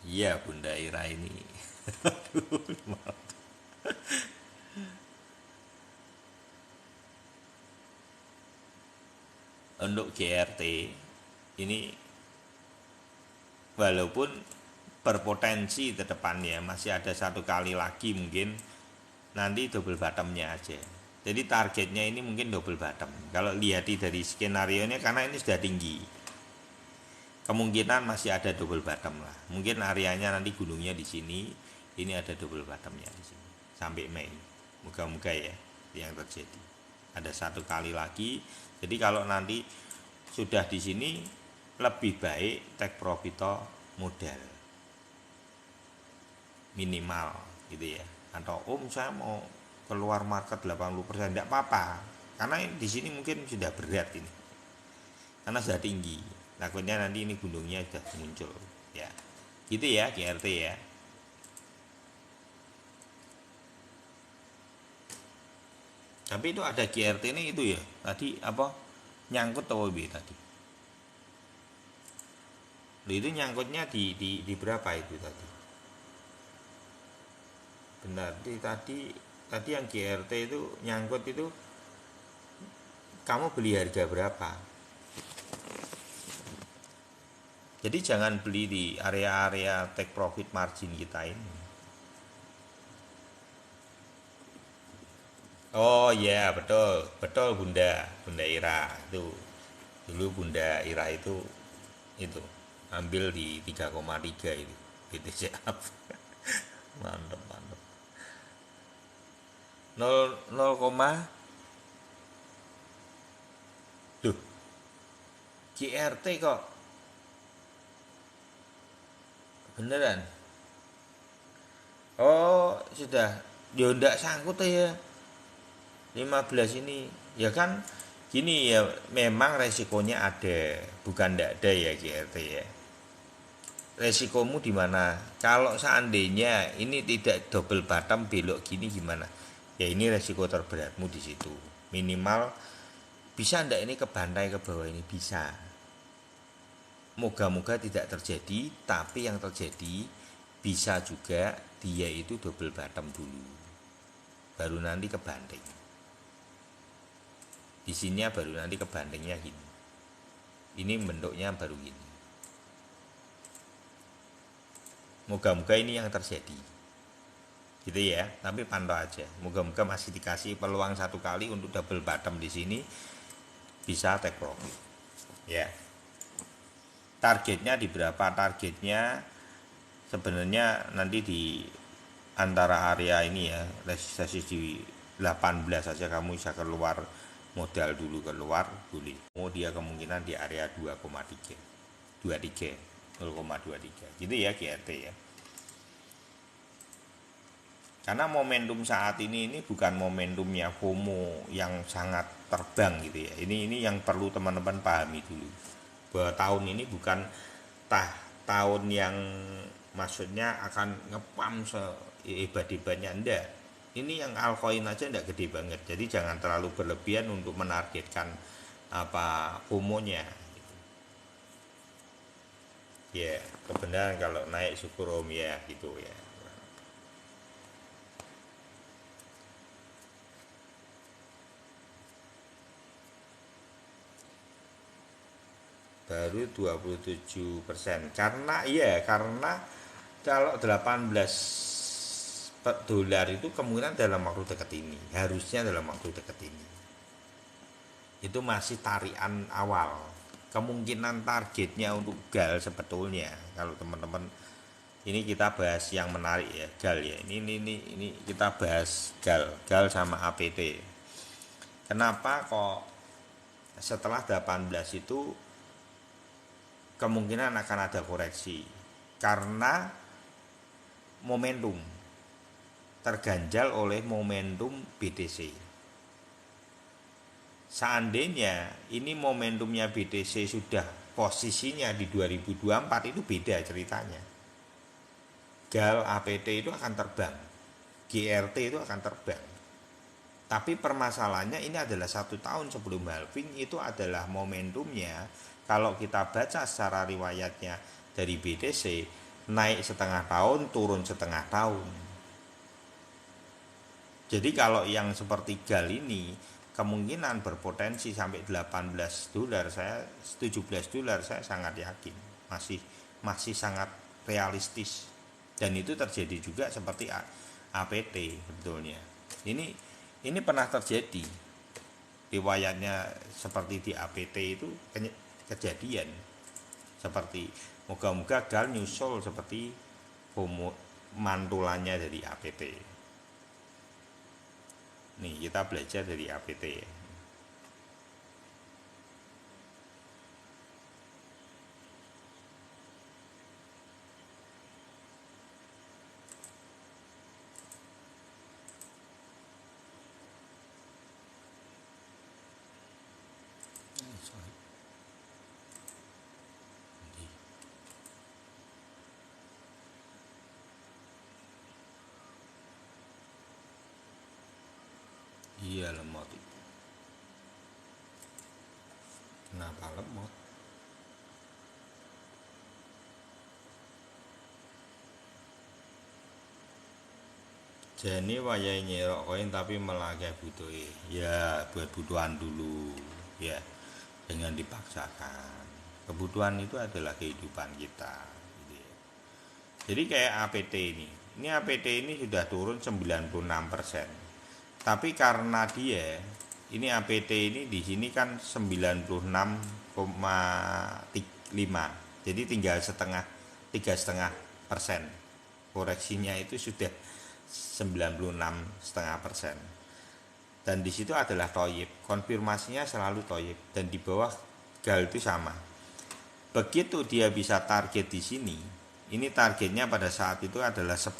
Iya Bunda Ira ini. Aduh, maaf. Untuk GRT ini walaupun berpotensi ke depannya masih ada 1 kali lagi mungkin nanti double bottomnya aja. Jadi targetnya ini mungkin double bottom. Kalau lihat dari skenario nya, karena ini sudah tinggi, kemungkinan masih ada double bottom lah. Mungkin areanya nanti gunungnya di sini, ini ada double bottomnya di sini sampai Mei. Moga-moga ya yang terjadi. Ada 1 kali lagi. Jadi kalau nanti sudah di sini lebih baik take profit modal minimal gitu ya. Atau saya mau keluar market 80%, tidak apa-apa. Karena di sini mungkin sudah berat ini. Karena sudah tinggi. Takutnya nanti ini gunungnya sudah muncul ya. Gitu ya GRT ya. Tapi itu ada GRT ini itu ya. Tadi apa? Nyangkut atau lebih tadi? Itu nyangkutnya di berapa itu tadi? Benar, tadi yang GRT itu nyangkut itu kamu beli harga berapa? Jadi jangan beli di area-area take profit margin kita ini. Oh iya betul Bunda Ira itu dulu Bunda Ira itu ambil di 3,3 itu BTC up. Mantap 0 Duh, GRT kok beneran. Oh sudah, ya ndak sangkut ya 15 ini ya kan. Gini ya, memang resikonya ada, bukan ndak ada ya GRT ya. Resikomu di mana? Kalau seandainya ini tidak double bottom belok gini gimana? Ya ini resiko terberatmu di situ. Minimal bisa ndak ini kebantai ke bawah ini bisa. Moga-moga tidak terjadi, tapi yang terjadi bisa juga dia itu double bottom dulu. Baru nanti kebanting. Di sini baru nanti kebantingnya gini. Ini bentuknya baru gini. Moga-moga ini yang terjadi. Gitu ya, tapi pantau aja. Moga-moga masih dikasih peluang 1 kali untuk double bottom di sini, bisa take profit. Ya. Targetnya di berapa? Targetnya sebenarnya nanti di antara area ini ya, resistasi di 18 saja kamu bisa keluar modal dulu, keluar boleh. Oh dia kemungkinan di area 2,3 0,23 gitu ya GRT ya. Karena momentum saat ini bukan momentumnya FOMO yang sangat terbang gitu ya. Ini yang perlu teman-teman pahami dulu. Bahwa tahun ini bukan tahun yang maksudnya akan ngepam hebat-hebatnya enggak. Ini yang altcoin aja enggak gede banget. Jadi jangan terlalu berlebihan untuk menargetkan apa FOMO-nya. Ya, kebenaran kalau naik syukur om ya gitu ya. Baru 27%. Karena kalau 18 dolar itu kemungkinan dalam waktu dekat ini, harusnya dalam waktu dekat ini. Itu masih tarian awal. Kemungkinan targetnya untuk GAL sebetulnya kalau teman-teman ini kita bahas yang menarik ya, GAL ya. Ini kita bahas GAL sama APT. Kenapa kok setelah 18 itu kemungkinan akan ada koreksi? Karena momentum terganjal oleh momentum BTC. Seandainya ini momentumnya BTC sudah posisinya di 2024 itu beda ceritanya. GAL APT itu akan terbang, GRT itu akan terbang. Tapi permasalahannya ini adalah 1 tahun sebelum halving, itu adalah momentumnya. Kalau kita baca secara riwayatnya dari BTC, naik setengah tahun, turun setengah tahun. Jadi kalau yang seperti GAL ini kemungkinan berpotensi sampai 18 dolar, saya 17 dolar saya sangat yakin, masih sangat realistis. Dan itu terjadi juga seperti APT sebetulnya. Ini pernah terjadi. Riwayatnya seperti di APT itu kejadian. Seperti moga-moga GAL nyusul seperti mantulannya dari APT. Nih, kita belajar dari APT ya. Iya lemot itu. Kenapa lemot? Jadi wayai nyerok koin tapi malah kayak butuh ya buat kebutuhan dulu ya, dengan dipaksakan. Kebutuhan itu adalah kehidupan kita gitu ya. Jadi kayak APT ini APT ini sudah turun 96%. Tapi karena dia ini APT ini di sini kan 96,5, jadi tinggal 3,5%. Koreksinya itu sudah 96,5%. Dan di situ adalah toyib, konfirmasinya selalu toyib, dan di bawah GAL itu sama. Begitu dia bisa target di sini, ini targetnya pada saat itu adalah 10.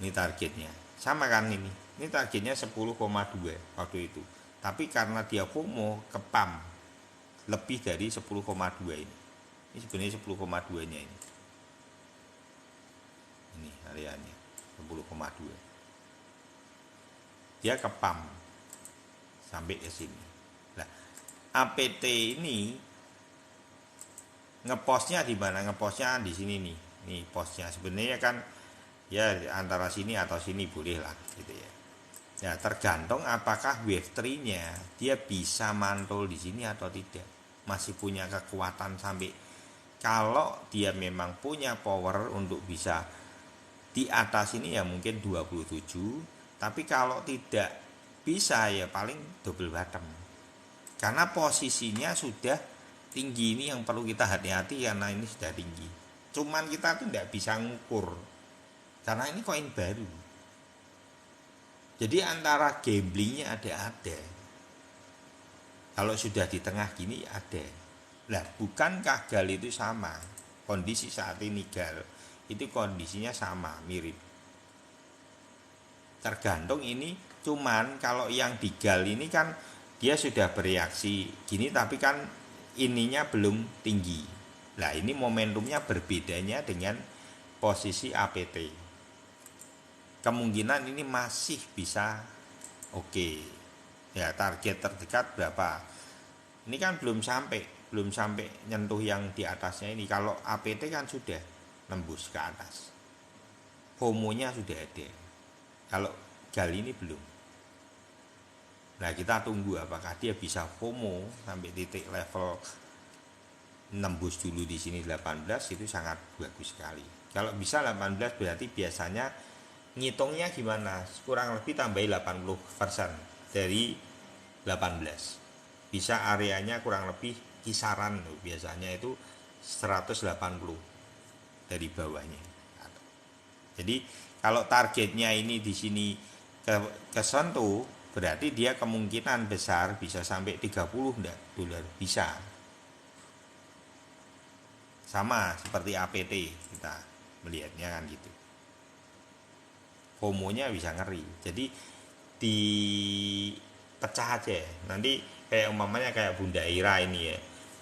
Ini targetnya sama kan, ini targetnya 10,2 waktu itu. Tapi karena dia FOMO kepam lebih dari 10,2 ini. Ini sebenarnya 10,2 nya ini. Ini hariannya 10,2. Dia kepam sampai ke sini. Nah, APT ini ngepostnya di mana? Ngepostnya di sini nih. Nih postnya sebenarnya kan ya antara sini atau sini boleh lah gitu ya. Ya tergantung apakah wave tree-nya dia bisa mantul di sini atau tidak. Masih punya kekuatan sampai, kalau dia memang punya power untuk bisa di atas ini ya mungkin 27, tapi kalau tidak bisa ya paling double bottom. Karena posisinya sudah tinggi, ini yang perlu kita hati-hati karena ini sudah tinggi. Cuman kita tuh tidak bisa ngukur karena ini koin baru. Jadi antara gamblingnya ada. Kalau sudah di tengah gini ada. Lah bukankah GAL itu sama? Kondisi saat ini GAL itu kondisinya sama, mirip. Tergantung ini, cuman kalau yang di GAL ini kan dia sudah bereaksi gini tapi kan ininya belum tinggi. Nah ini momentumnya berbedanya dengan posisi APT. kemungkinan ini masih bisa oke. Ya, target terdekat berapa? Ini kan belum sampai nyentuh yang di atasnya ini. Kalau APT kan sudah nembus ke atas. FOMO-nya sudah ada. Kalau kali ini belum. Nah, kita tunggu apakah dia bisa FOMO sampai titik level nembus dulu di sini 18, itu sangat bagus sekali. Kalau bisa 18 berarti biasanya ngitungnya gimana? Kurang lebih tambahi 80% dari 18. Bisa areanya kurang lebih kisaran loh, biasanya itu 180 dari bawahnya. Jadi kalau targetnya ini di sini kesentuh, berarti dia kemungkinan besar bisa sampai 30 enggak dolar, bisa. Sama seperti APT kita melihatnya kan gitu. FOMO-nya bisa ngeri. Jadi dipecah aja. Nanti kayak umpamanya kayak Bunda Ira ini ya.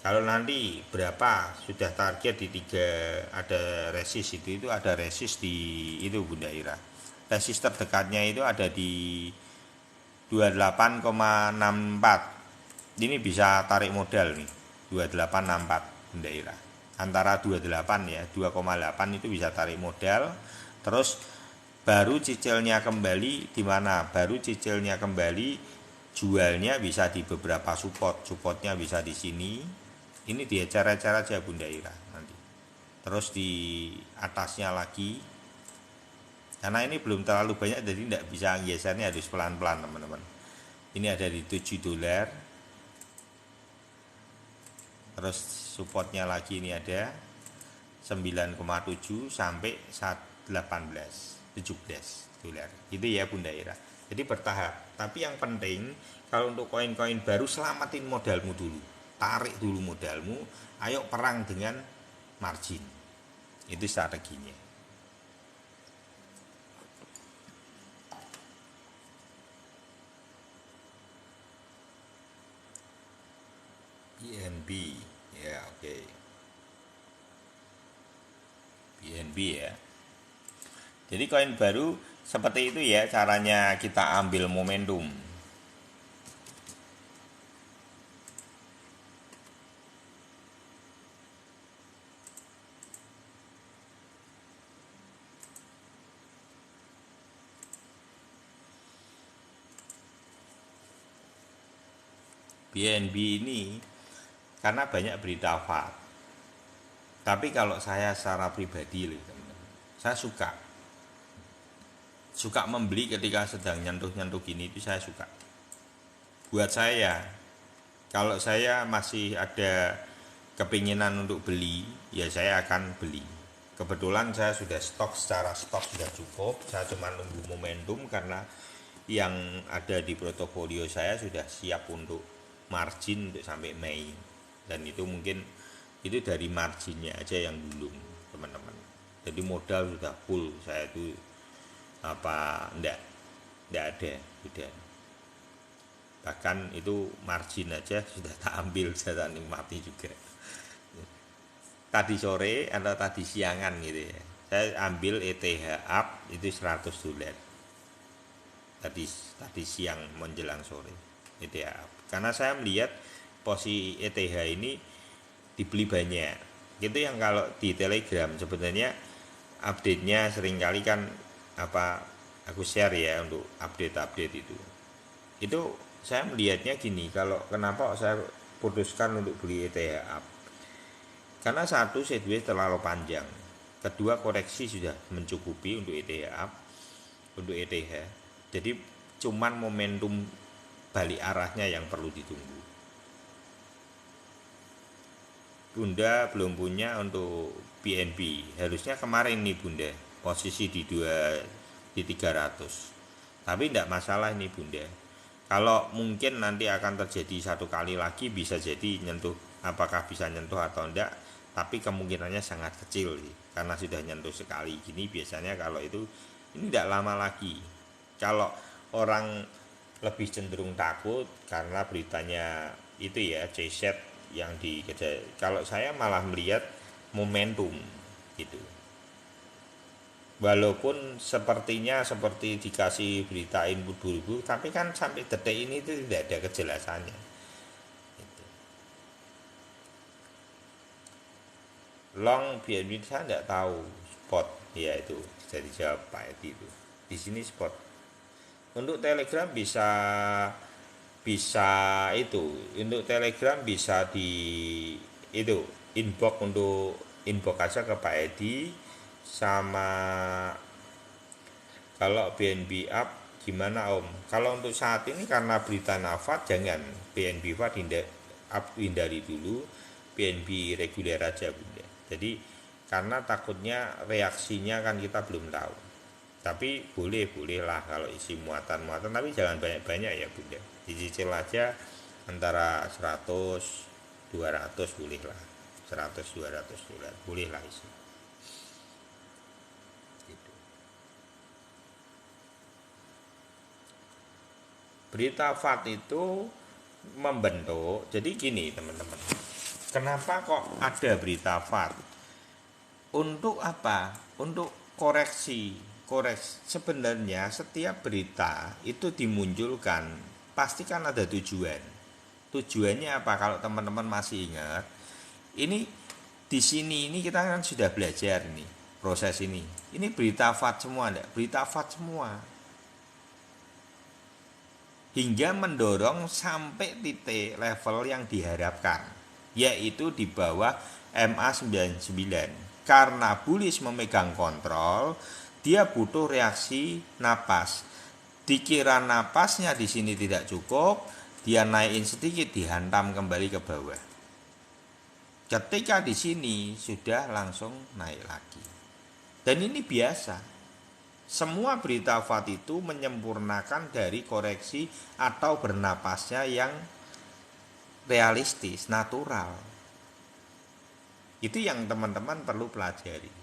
Kalau nanti berapa sudah target di 3, ada resist itu ada resist di itu Bunda Ira. Resist terdekatnya itu ada di 28,64. Ini bisa tarik modal nih. 2864 Bunda Ira. Antara 28 ya, 2,8 itu bisa tarik modal. Terus baru cicilnya kembali di mana? Baru cicilnya kembali jualnya bisa di beberapa supportnya bisa di sini. Ini diecer-ecer aja Bunda Ira nanti. Terus di atasnya lagi, karena ini belum terlalu banyak jadi tidak bisa gesernya, harus pelan-pelan teman-teman. Ini ada di 7 dolar. Terus supportnya lagi ini ada 9,7 sampai 17 dolar. Itu ya Bunda Ira. Jadi bertahap. Tapi yang penting kalau untuk koin-koin baru, selamatin modalmu dulu. Tarik dulu modalmu, ayo perang dengan margin. Itu strateginya. BNB ya, oke. BNB ya. Jadi koin baru seperti itu ya caranya kita ambil momentum. BNB ini karena banyak berita FAD. Tapi kalau saya secara pribadi, saya suka membeli ketika sedang nyentuh-nyentuh gini, itu saya suka. Buat saya, kalau saya masih ada kepinginan untuk beli, ya saya akan beli. Kebetulan saya sudah secara stok sudah cukup, saya cuma nunggu momentum karena yang ada di portofolio saya sudah siap untuk margin untuk sampai Mei. Dan itu mungkin itu dari marginnya aja yang belum teman-teman. Jadi modal sudah full, saya itu enggak ada sudah. Bahkan itu margin aja sudah tak ambil, saya tak nikmati juga. Tadi sore atau tadi siangan gitu ya, saya ambil ETH up itu 100 dolar. Tadi siang menjelang sore ETH up. Karena saya melihat posisi ETH ini dibeli banyak. Itu yang kalau di Telegram sebenarnya update-nya seringkali kan aku share ya untuk update itu. Itu saya melihatnya gini, kalau kenapa saya putuskan untuk beli ETH up. Karena satu, sideways terlalu panjang. Kedua, koreksi sudah mencukupi untuk ETH up, untuk ETH. Jadi cuman momentum balik arahnya yang perlu ditunggu. Bunda belum punya untuk BNB. Harusnya kemarin nih Bunda, posisi di 300. Tapi tidak masalah ini Bunda. Kalau mungkin nanti akan terjadi satu kali lagi, bisa jadi nyentuh, apakah bisa nyentuh atau enggak, tapi kemungkinannya sangat kecil sih. Karena sudah nyentuh sekali gini, biasanya kalau itu ini tidak lama lagi. Kalau orang lebih cenderung takut karena beritanya itu ya, C-set yang dikejar. Kalau saya malah melihat momentum gitu. walaupun sepertinya seperti dikasih berita input 2000, tapi kan sampai detik ini itu tidak ada kejelasannya. Gitu. Long BNB saya tidak tahu spot, ya itu bisa dijawab Pak Edi itu. Di sini spot. Untuk Telegram bisa itu, untuk Telegram bisa di itu inbox aja ke Pak Edi. Sama kalau BNB up gimana Om? Kalau untuk saat ini karena berita nafat, jangan BNB up hindari dulu, BNB reguler aja Bunda. Jadi karena takutnya reaksinya kan kita belum tahu. Tapi boleh lah kalau isi muatan-muatan, tapi jangan banyak-banyak ya Bunda. Dicicil aja antara 100 200 boleh lah. 100 200 dolar boleh lah isi. Gitu. Berita FAT itu membentuk, jadi gini teman-teman. Kenapa kok ada berita FAT? Untuk apa? Untuk koreksi. Sebenarnya setiap berita itu dimunculkan pasti kan ada tujuan. Tujuannya apa? Kalau teman-teman masih ingat, ini di sini ini kita kan sudah belajar nih proses ini. Ini berita FAT semua, enggak? Berita FAT semua. Hingga mendorong sampai titik level yang diharapkan, yaitu di bawah MA99. Karena bullish memegang kontrol, dia butuh reaksi napas. Dikira napasnya di sini tidak cukup, dia naikin sedikit, dihantam kembali ke bawah. Ketika di sini sudah langsung naik lagi. Dan ini biasa. Semua berita FAT itu menyempurnakan dari koreksi atau bernapasnya yang realistis, natural. Itu yang teman-teman perlu pelajari.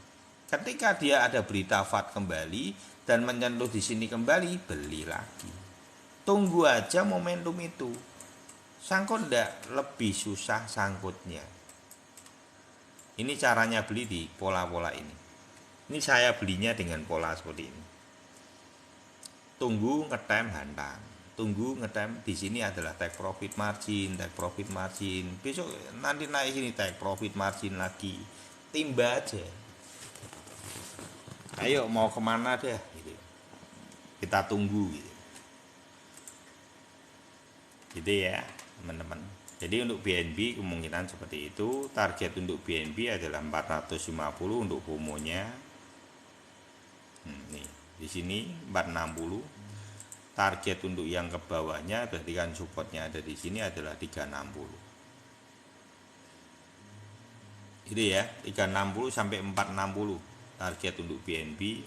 Ketika dia ada berita FAT kembali dan menyentuh di sini kembali, beli lagi. Tunggu aja momentum itu. Sangkut enggak? Lebih susah sangkutnya. Ini caranya beli di pola-pola ini. Ini saya belinya dengan pola seperti ini. Tunggu ngetem hantam. Tunggu ngetem, di sini adalah take profit margin. Besok nanti naik sini take profit margin lagi. Timba aja. Ayo mau kemana deh gitu. Kita tunggu gitu. Gitu ya teman-teman. Jadi untuk BNB kemungkinan seperti itu. Target untuk BNB adalah 450 untuk FOMO-nya. Nih, di sini 460. Target untuk yang ke bawahnya berarti kan supportnya ada di sini adalah 360. Itu ya, 360 sampai 460 target untuk BNB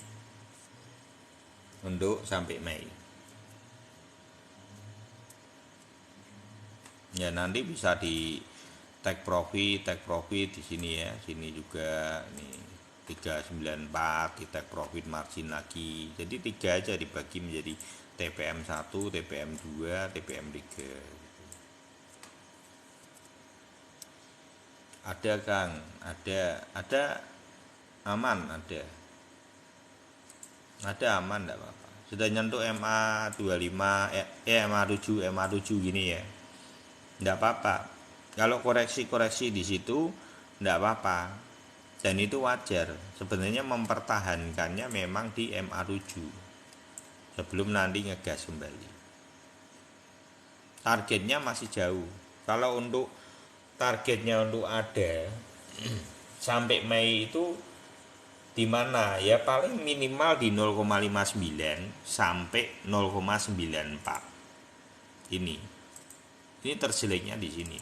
untuk sampai Mei. Ya nanti bisa di take profit di sini ya, sini juga nih 394 di take profit margin lagi. Jadi 3 aja dibagi menjadi TPM 1, TPM 2, TPM 3. Ada Kang, ada aman, ada aman enggak apa-apa. Sudah nyentuh MA25, MA7 gini ya. Enggak apa-apa. Kalau koreksi di situ enggak apa-apa. Dan itu wajar. Sebenarnya mempertahankannya memang di MA7 sebelum nanti ngegas kembali. Targetnya masih jauh. Kalau untuk targetnya untuk ada sampai Mei itu di mana ya, paling minimal di 0,59 sampai 0,94. Ini terjeleknya di sini.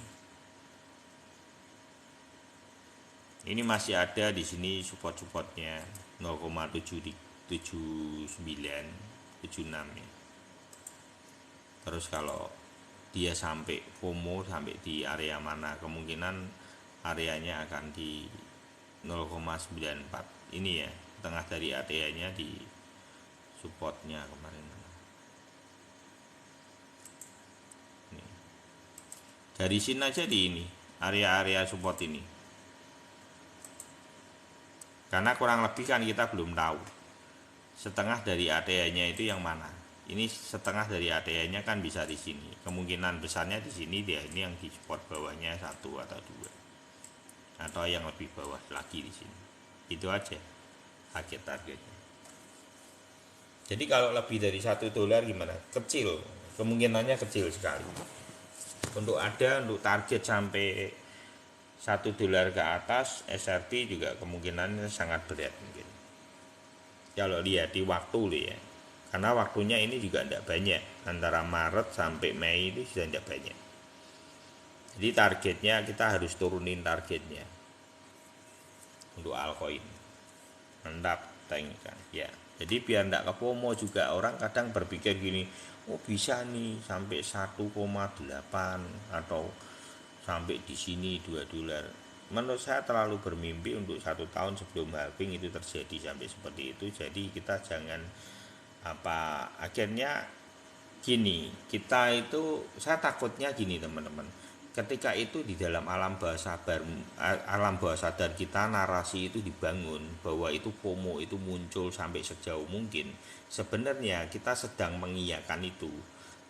Ini masih ada di sini support-supportnya 0,79 76 ya. Terus kalau dia sampai FOMO sampai di area mana, kemungkinan areanya akan di 0,94 ini ya, tengah dari area-nya di supportnya kemarin. Ini. Dari sini aja di ini area-area support ini. Karena kurang lebih kan kita belum tahu setengah dari ATH-nya itu yang mana? Ini setengah dari ATH-nya kan bisa di sini. Kemungkinan besarnya di sini dia ini yang di support bawahnya 1 atau 2. Atau yang lebih bawah lagi di sini. Itu aja targetnya. Jadi kalau lebih dari $1 gimana? Kecil. Kemungkinannya kecil sekali. Untuk target sampai $1 ke atas, SRP juga kemungkinannya sangat berat mungkin. Kalau lihat di waktu ya, karena waktunya ini juga tidak banyak, antara Maret sampai Mei itu sudah tidak banyak. Jadi targetnya kita harus turunin targetnya untuk altcoin. Mantap, tangikan ya. Jadi biar tidak kepomo juga, orang kadang berpikir gini, oh bisa nih sampai 1,8 atau sampai di sini $2. Menurut saya terlalu bermimpi untuk 1 tahun sebelum halving itu terjadi sampai seperti itu. Jadi kita jangan akhirnya gini, kita itu saya takutnya gini teman-teman. Ketika itu di dalam alam bawah sadar kita narasi itu dibangun bahwa itu FOMO itu muncul sampai sejauh mungkin. Sebenarnya kita sedang mengiyakan itu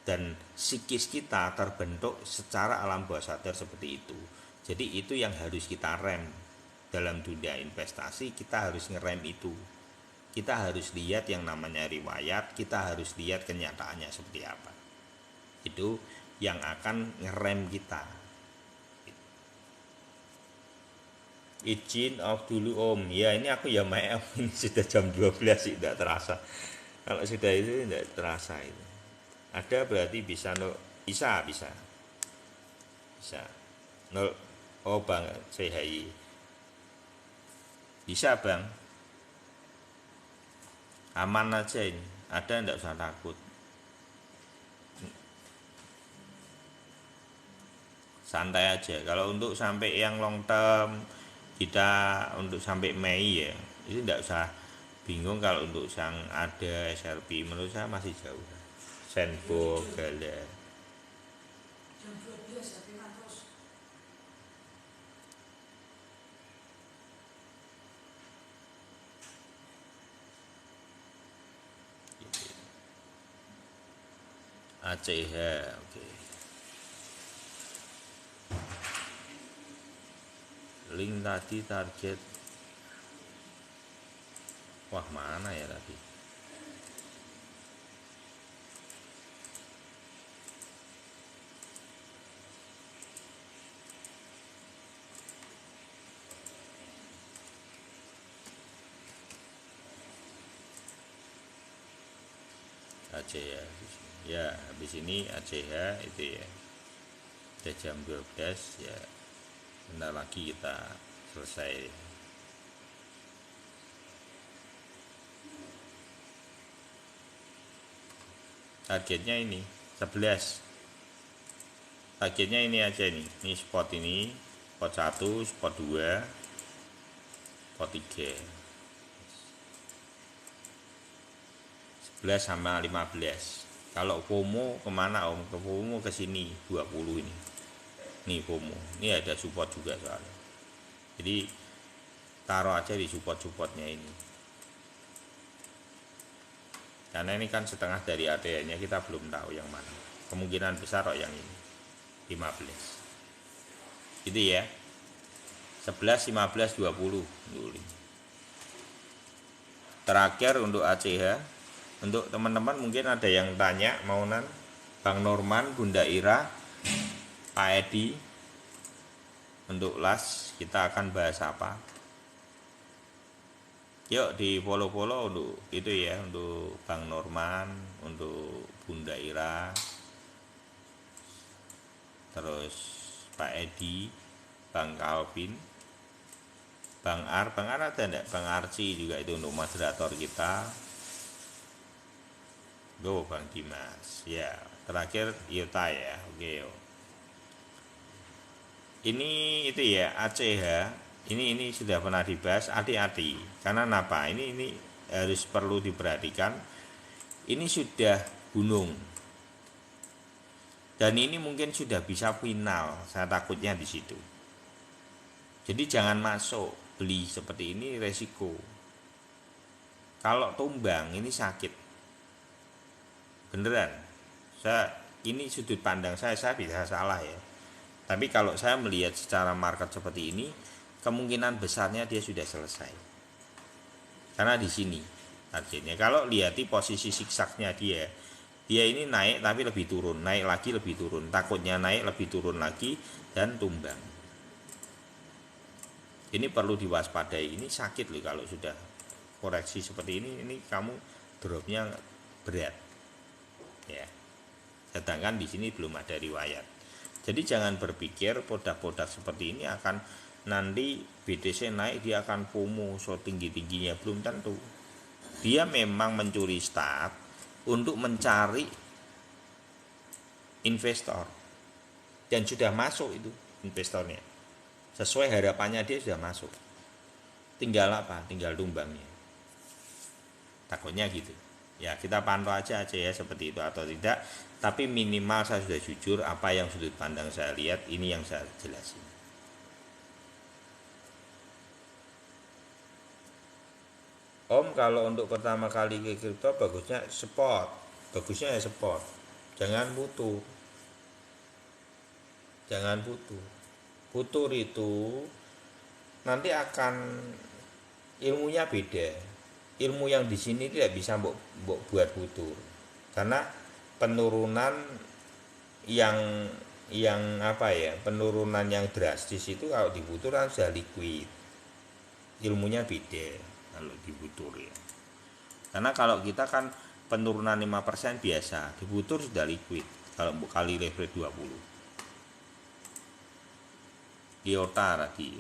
dan psikis kita terbentuk secara alam bawah sadar seperti itu. Jadi itu yang harus kita rem dalam dunia investasi, kita harus ngerem itu. Kita harus lihat yang namanya riwayat, kita harus lihat kenyataannya seperti apa. Itu yang akan ngerem kita. Izin off dulu Om. Ya ini aku ya maaf, ini sudah jam 12 sih, tidak terasa. Kalau sudah itu tidak terasa itu. Ada berarti bisa bisa. Nol. Oh Bang, CHI. Bisa Bang. Aman aja ini. Ada tidak usah takut. Santai aja. Kalau untuk sampai yang long term kita untuk sampai Mei ya, itu tidak usah bingung. Kalau untuk yang ada SRP menurut saya masih jauh. Senbo, Gala. ACH, oke. Link tadi target. Wah, mana ya tadi? ACH ya, habis ini ACH itu ya. Udah jam 12 ya. Bentar lagi kita selesai. Targetnya ini 11. Targetnya ini aja nih. Ini spot 1, spot 2, spot 3. 11 sama 15. Kalau FOMO kemana Om? Ke FOMO ke sini 20 ini. Nih FOMO. Ini ada support juga soalnya. Jadi taruh aja di support-supportnya ini. Karena ini kan setengah dari ATH-nya, kita belum tahu yang mana. Kemungkinan besar yang ini 15. Gitu ya. 11, 15, 20 dulu. Terakhir untuk ACH. Untuk teman-teman mungkin ada yang tanya maunan Bang Norman, Bunda Ira, Pak Edi. Untuk las kita akan bahas apa? Yuk di follow untuk itu ya, untuk Bang Norman, untuk Bunda Ira, terus Pak Edi, Bang Calvin, Bang Ar ada enggak? Bang Arci juga itu untuk moderator kita. Bang Dimas ya, terakhir Yota ya. Oke. Ini itu ya ACH. Ini sudah pernah dibahas, hati-hati. Karena kenapa? Ini harus perlu diperhatikan. Ini sudah gunung. Dan ini mungkin sudah bisa final. Saya takutnya di situ. Jadi jangan masuk beli seperti ini, resiko. Kalau tumbang ini sakit. Beneran. Ini sudut pandang saya bisa salah ya. Tapi kalau saya melihat secara market seperti ini, kemungkinan besarnya dia sudah selesai. Karena di sini targetnya. Kalau lihat di posisi siksaknya dia ini naik tapi lebih turun, naik lagi lebih turun, takutnya naik lebih turun lagi dan tumbang. Ini perlu diwaspadai. Ini sakit loh kalau sudah koreksi seperti ini kamu dropnya berat. Ya. Sedangkan di sini belum ada riwayat. Jadi jangan berpikir produk-produk seperti ini akan nanti BTC naik dia akan FOMO so tinggi-tingginya, belum tentu. Dia memang mencuri start untuk mencari investor dan sudah masuk itu investornya. Sesuai harapannya dia sudah masuk. Tinggal apa? Tinggal tumbangnya. Takutnya gitu. Ya kita pantau aja ya seperti itu atau tidak. Tapi minimal saya sudah jujur apa yang sudut pandang saya lihat, ini yang saya jelasin. Om, kalau untuk pertama kali ke kripto bagusnya spot. Bagusnya ya spot. Jangan putur. Jangan putur. Putur itu nanti akan ilmunya beda. Ilmu yang di sini tidak bisa mbok buat putur. Karena penurunan yang apa ya? Penurunan yang drastis itu kalau diputur kan sudah liquid. Ilmunya beda kalau diputur ya. Karena kalau kita kan penurunan 5% biasa, diputur sudah liquid. Kalau kali leverage 20. IOTA tadi.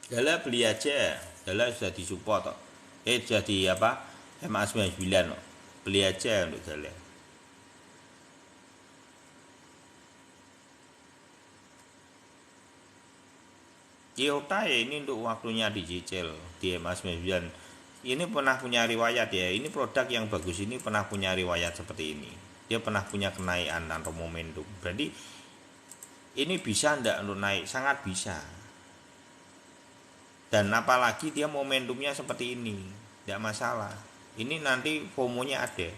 Gala beli aja. Gala sudah disupport kok. Jadi apa? MA99 kok. Beli aja untuk Gala. IOTA ya ini untuk waktunya dicicil di MA99. Ini pernah punya riwayat ya. Ini produk yang bagus ini pernah punya riwayat seperti ini. Dia pernah punya kenaikan atau momentum. Berarti ini bisa enggak untuk naik? Sangat bisa. Dan apalagi dia momentumnya seperti ini, enggak masalah. Ini nanti FOMO-nya ada.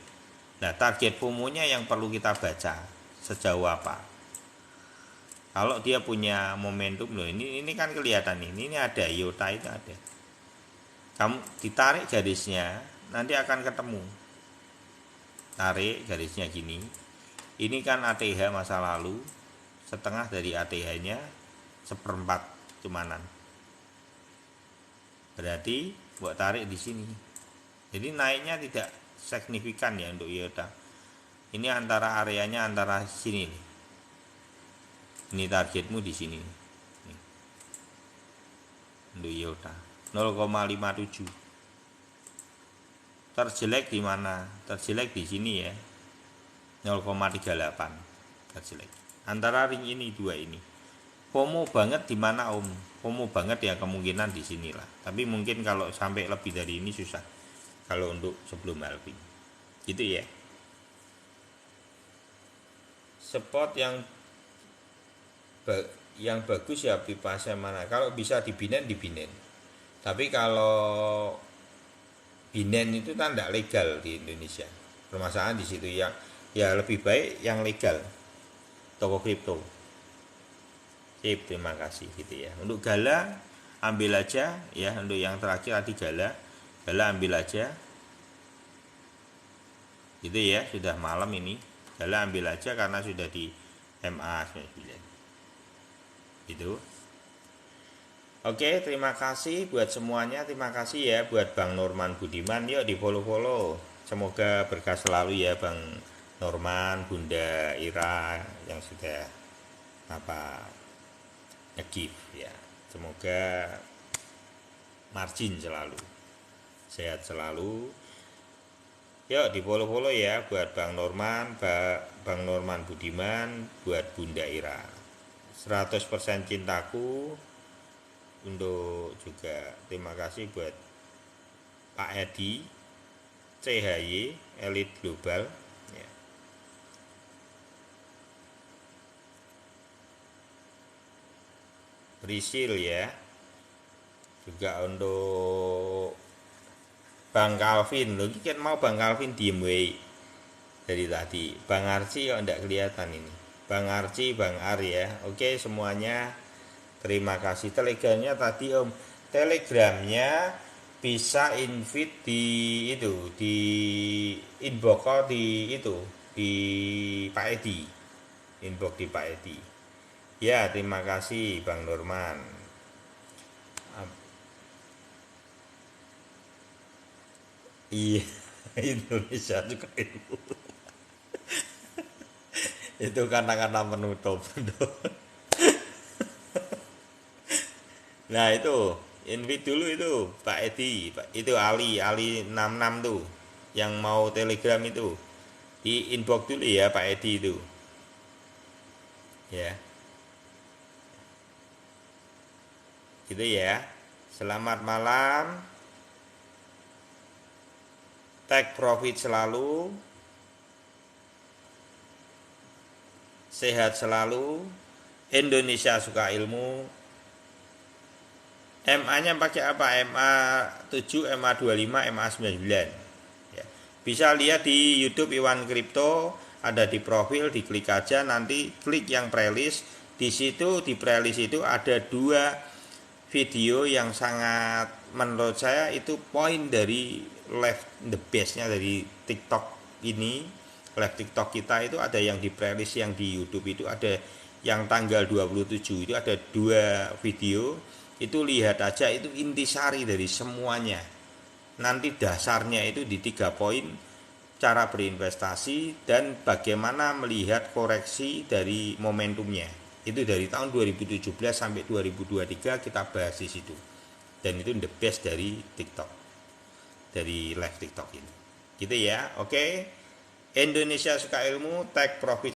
Nah, target FOMO-nya yang perlu kita baca sejauh apa. Kalau dia punya momentum loh, ini kan kelihatan ini ada IOTA itu ada. Kamu ditarik garisnya, nanti akan ketemu. Tarik garisnya gini. Ini kan ATH masa lalu, setengah dari ATH-nya seperempat cumanan. Berarti buat tarik di sini. Jadi naiknya tidak signifikan ya untuk IOTA. Ini antara areanya antara sini nih. Ini targetmu di sini. Nih. Untuk IOTA 0,57. Terjelek di mana? Terjelek di sini ya. 0,38 terjelek. Antara ring ini dua ini. FOMO banget di mana Om? FOMO banget ya kemungkinan di sinilah. Tapi mungkin kalau sampai lebih dari ini susah. Kalau untuk sebelum halving. Gitu ya. Spot yang bagus ya pipasnya mana? Kalau bisa di Binance. Tapi kalau Binance itu kan tidak legal di Indonesia. Permasalahan di situ ya lebih baik yang legal. Toko kripto. Sip, terima kasih gitu ya. Untuk Gala ambil aja ya, untuk yang terakhir tadi Gala ambil aja. Gitu ya, sudah malam ini. Gala ambil aja karena sudah di MA99. Gitu. Oke, terima kasih buat semuanya. Terima kasih ya buat Bang Norman Budiman. Yuk di follow. Semoga berkah selalu ya Bang Norman, Bunda Ira yang sudah nge-give ya. Semoga margin selalu. Sehat selalu. Yuk di follow ya buat Bang Norman Budiman, buat Bunda Ira. 100% cintaku. Untuk juga terima kasih buat Pak Edi CHY Elite Global ya. Prisil ya, juga untuk Bang Calvin. Loh, ini kan mau Bang Calvin diem wey dari tadi. Bang Arci kok enggak kelihatan ini. Bang Arci, Bang Ar ya. Oke semuanya, terima kasih. Telegramnya tadi Om, telegramnya bisa invite di itu, di inbox kok di itu, di Pak Edi, inbox di Pak Edi. Ya terima kasih Bang Norman. Iya, Indonesia juga itu. Itu kata-kata penutup. Nah itu invite dulu itu Pak Edi, itu Ali 66 tuh yang mau telegram itu di inbox dulu ya Pak Edi itu ya, gitu ya. Selamat malam, take profit selalu, sehat selalu, Indonesia suka ilmu. MA-nya pakai apa? MA 7, MA 25, MA 99 ya. Bisa lihat di YouTube Iwan Kripto, ada di profil, diklik aja, nanti klik yang playlist. Di situ di playlist itu ada 2 video yang sangat menurut saya itu poin dari live the best-nya dari TikTok ini. Live TikTok kita itu ada yang di playlist, yang di YouTube itu ada yang tanggal 27 itu ada 2 video. Itu lihat aja, itu intisari dari semuanya. Nanti dasarnya itu di 3 poin, cara berinvestasi dan bagaimana melihat koreksi dari momentumnya. Itu dari tahun 2017 sampai 2023 kita bahas di situ. Dan itu the best dari TikTok, dari live TikTok ini. Gitu ya. Oke. Indonesia suka ilmu, take profit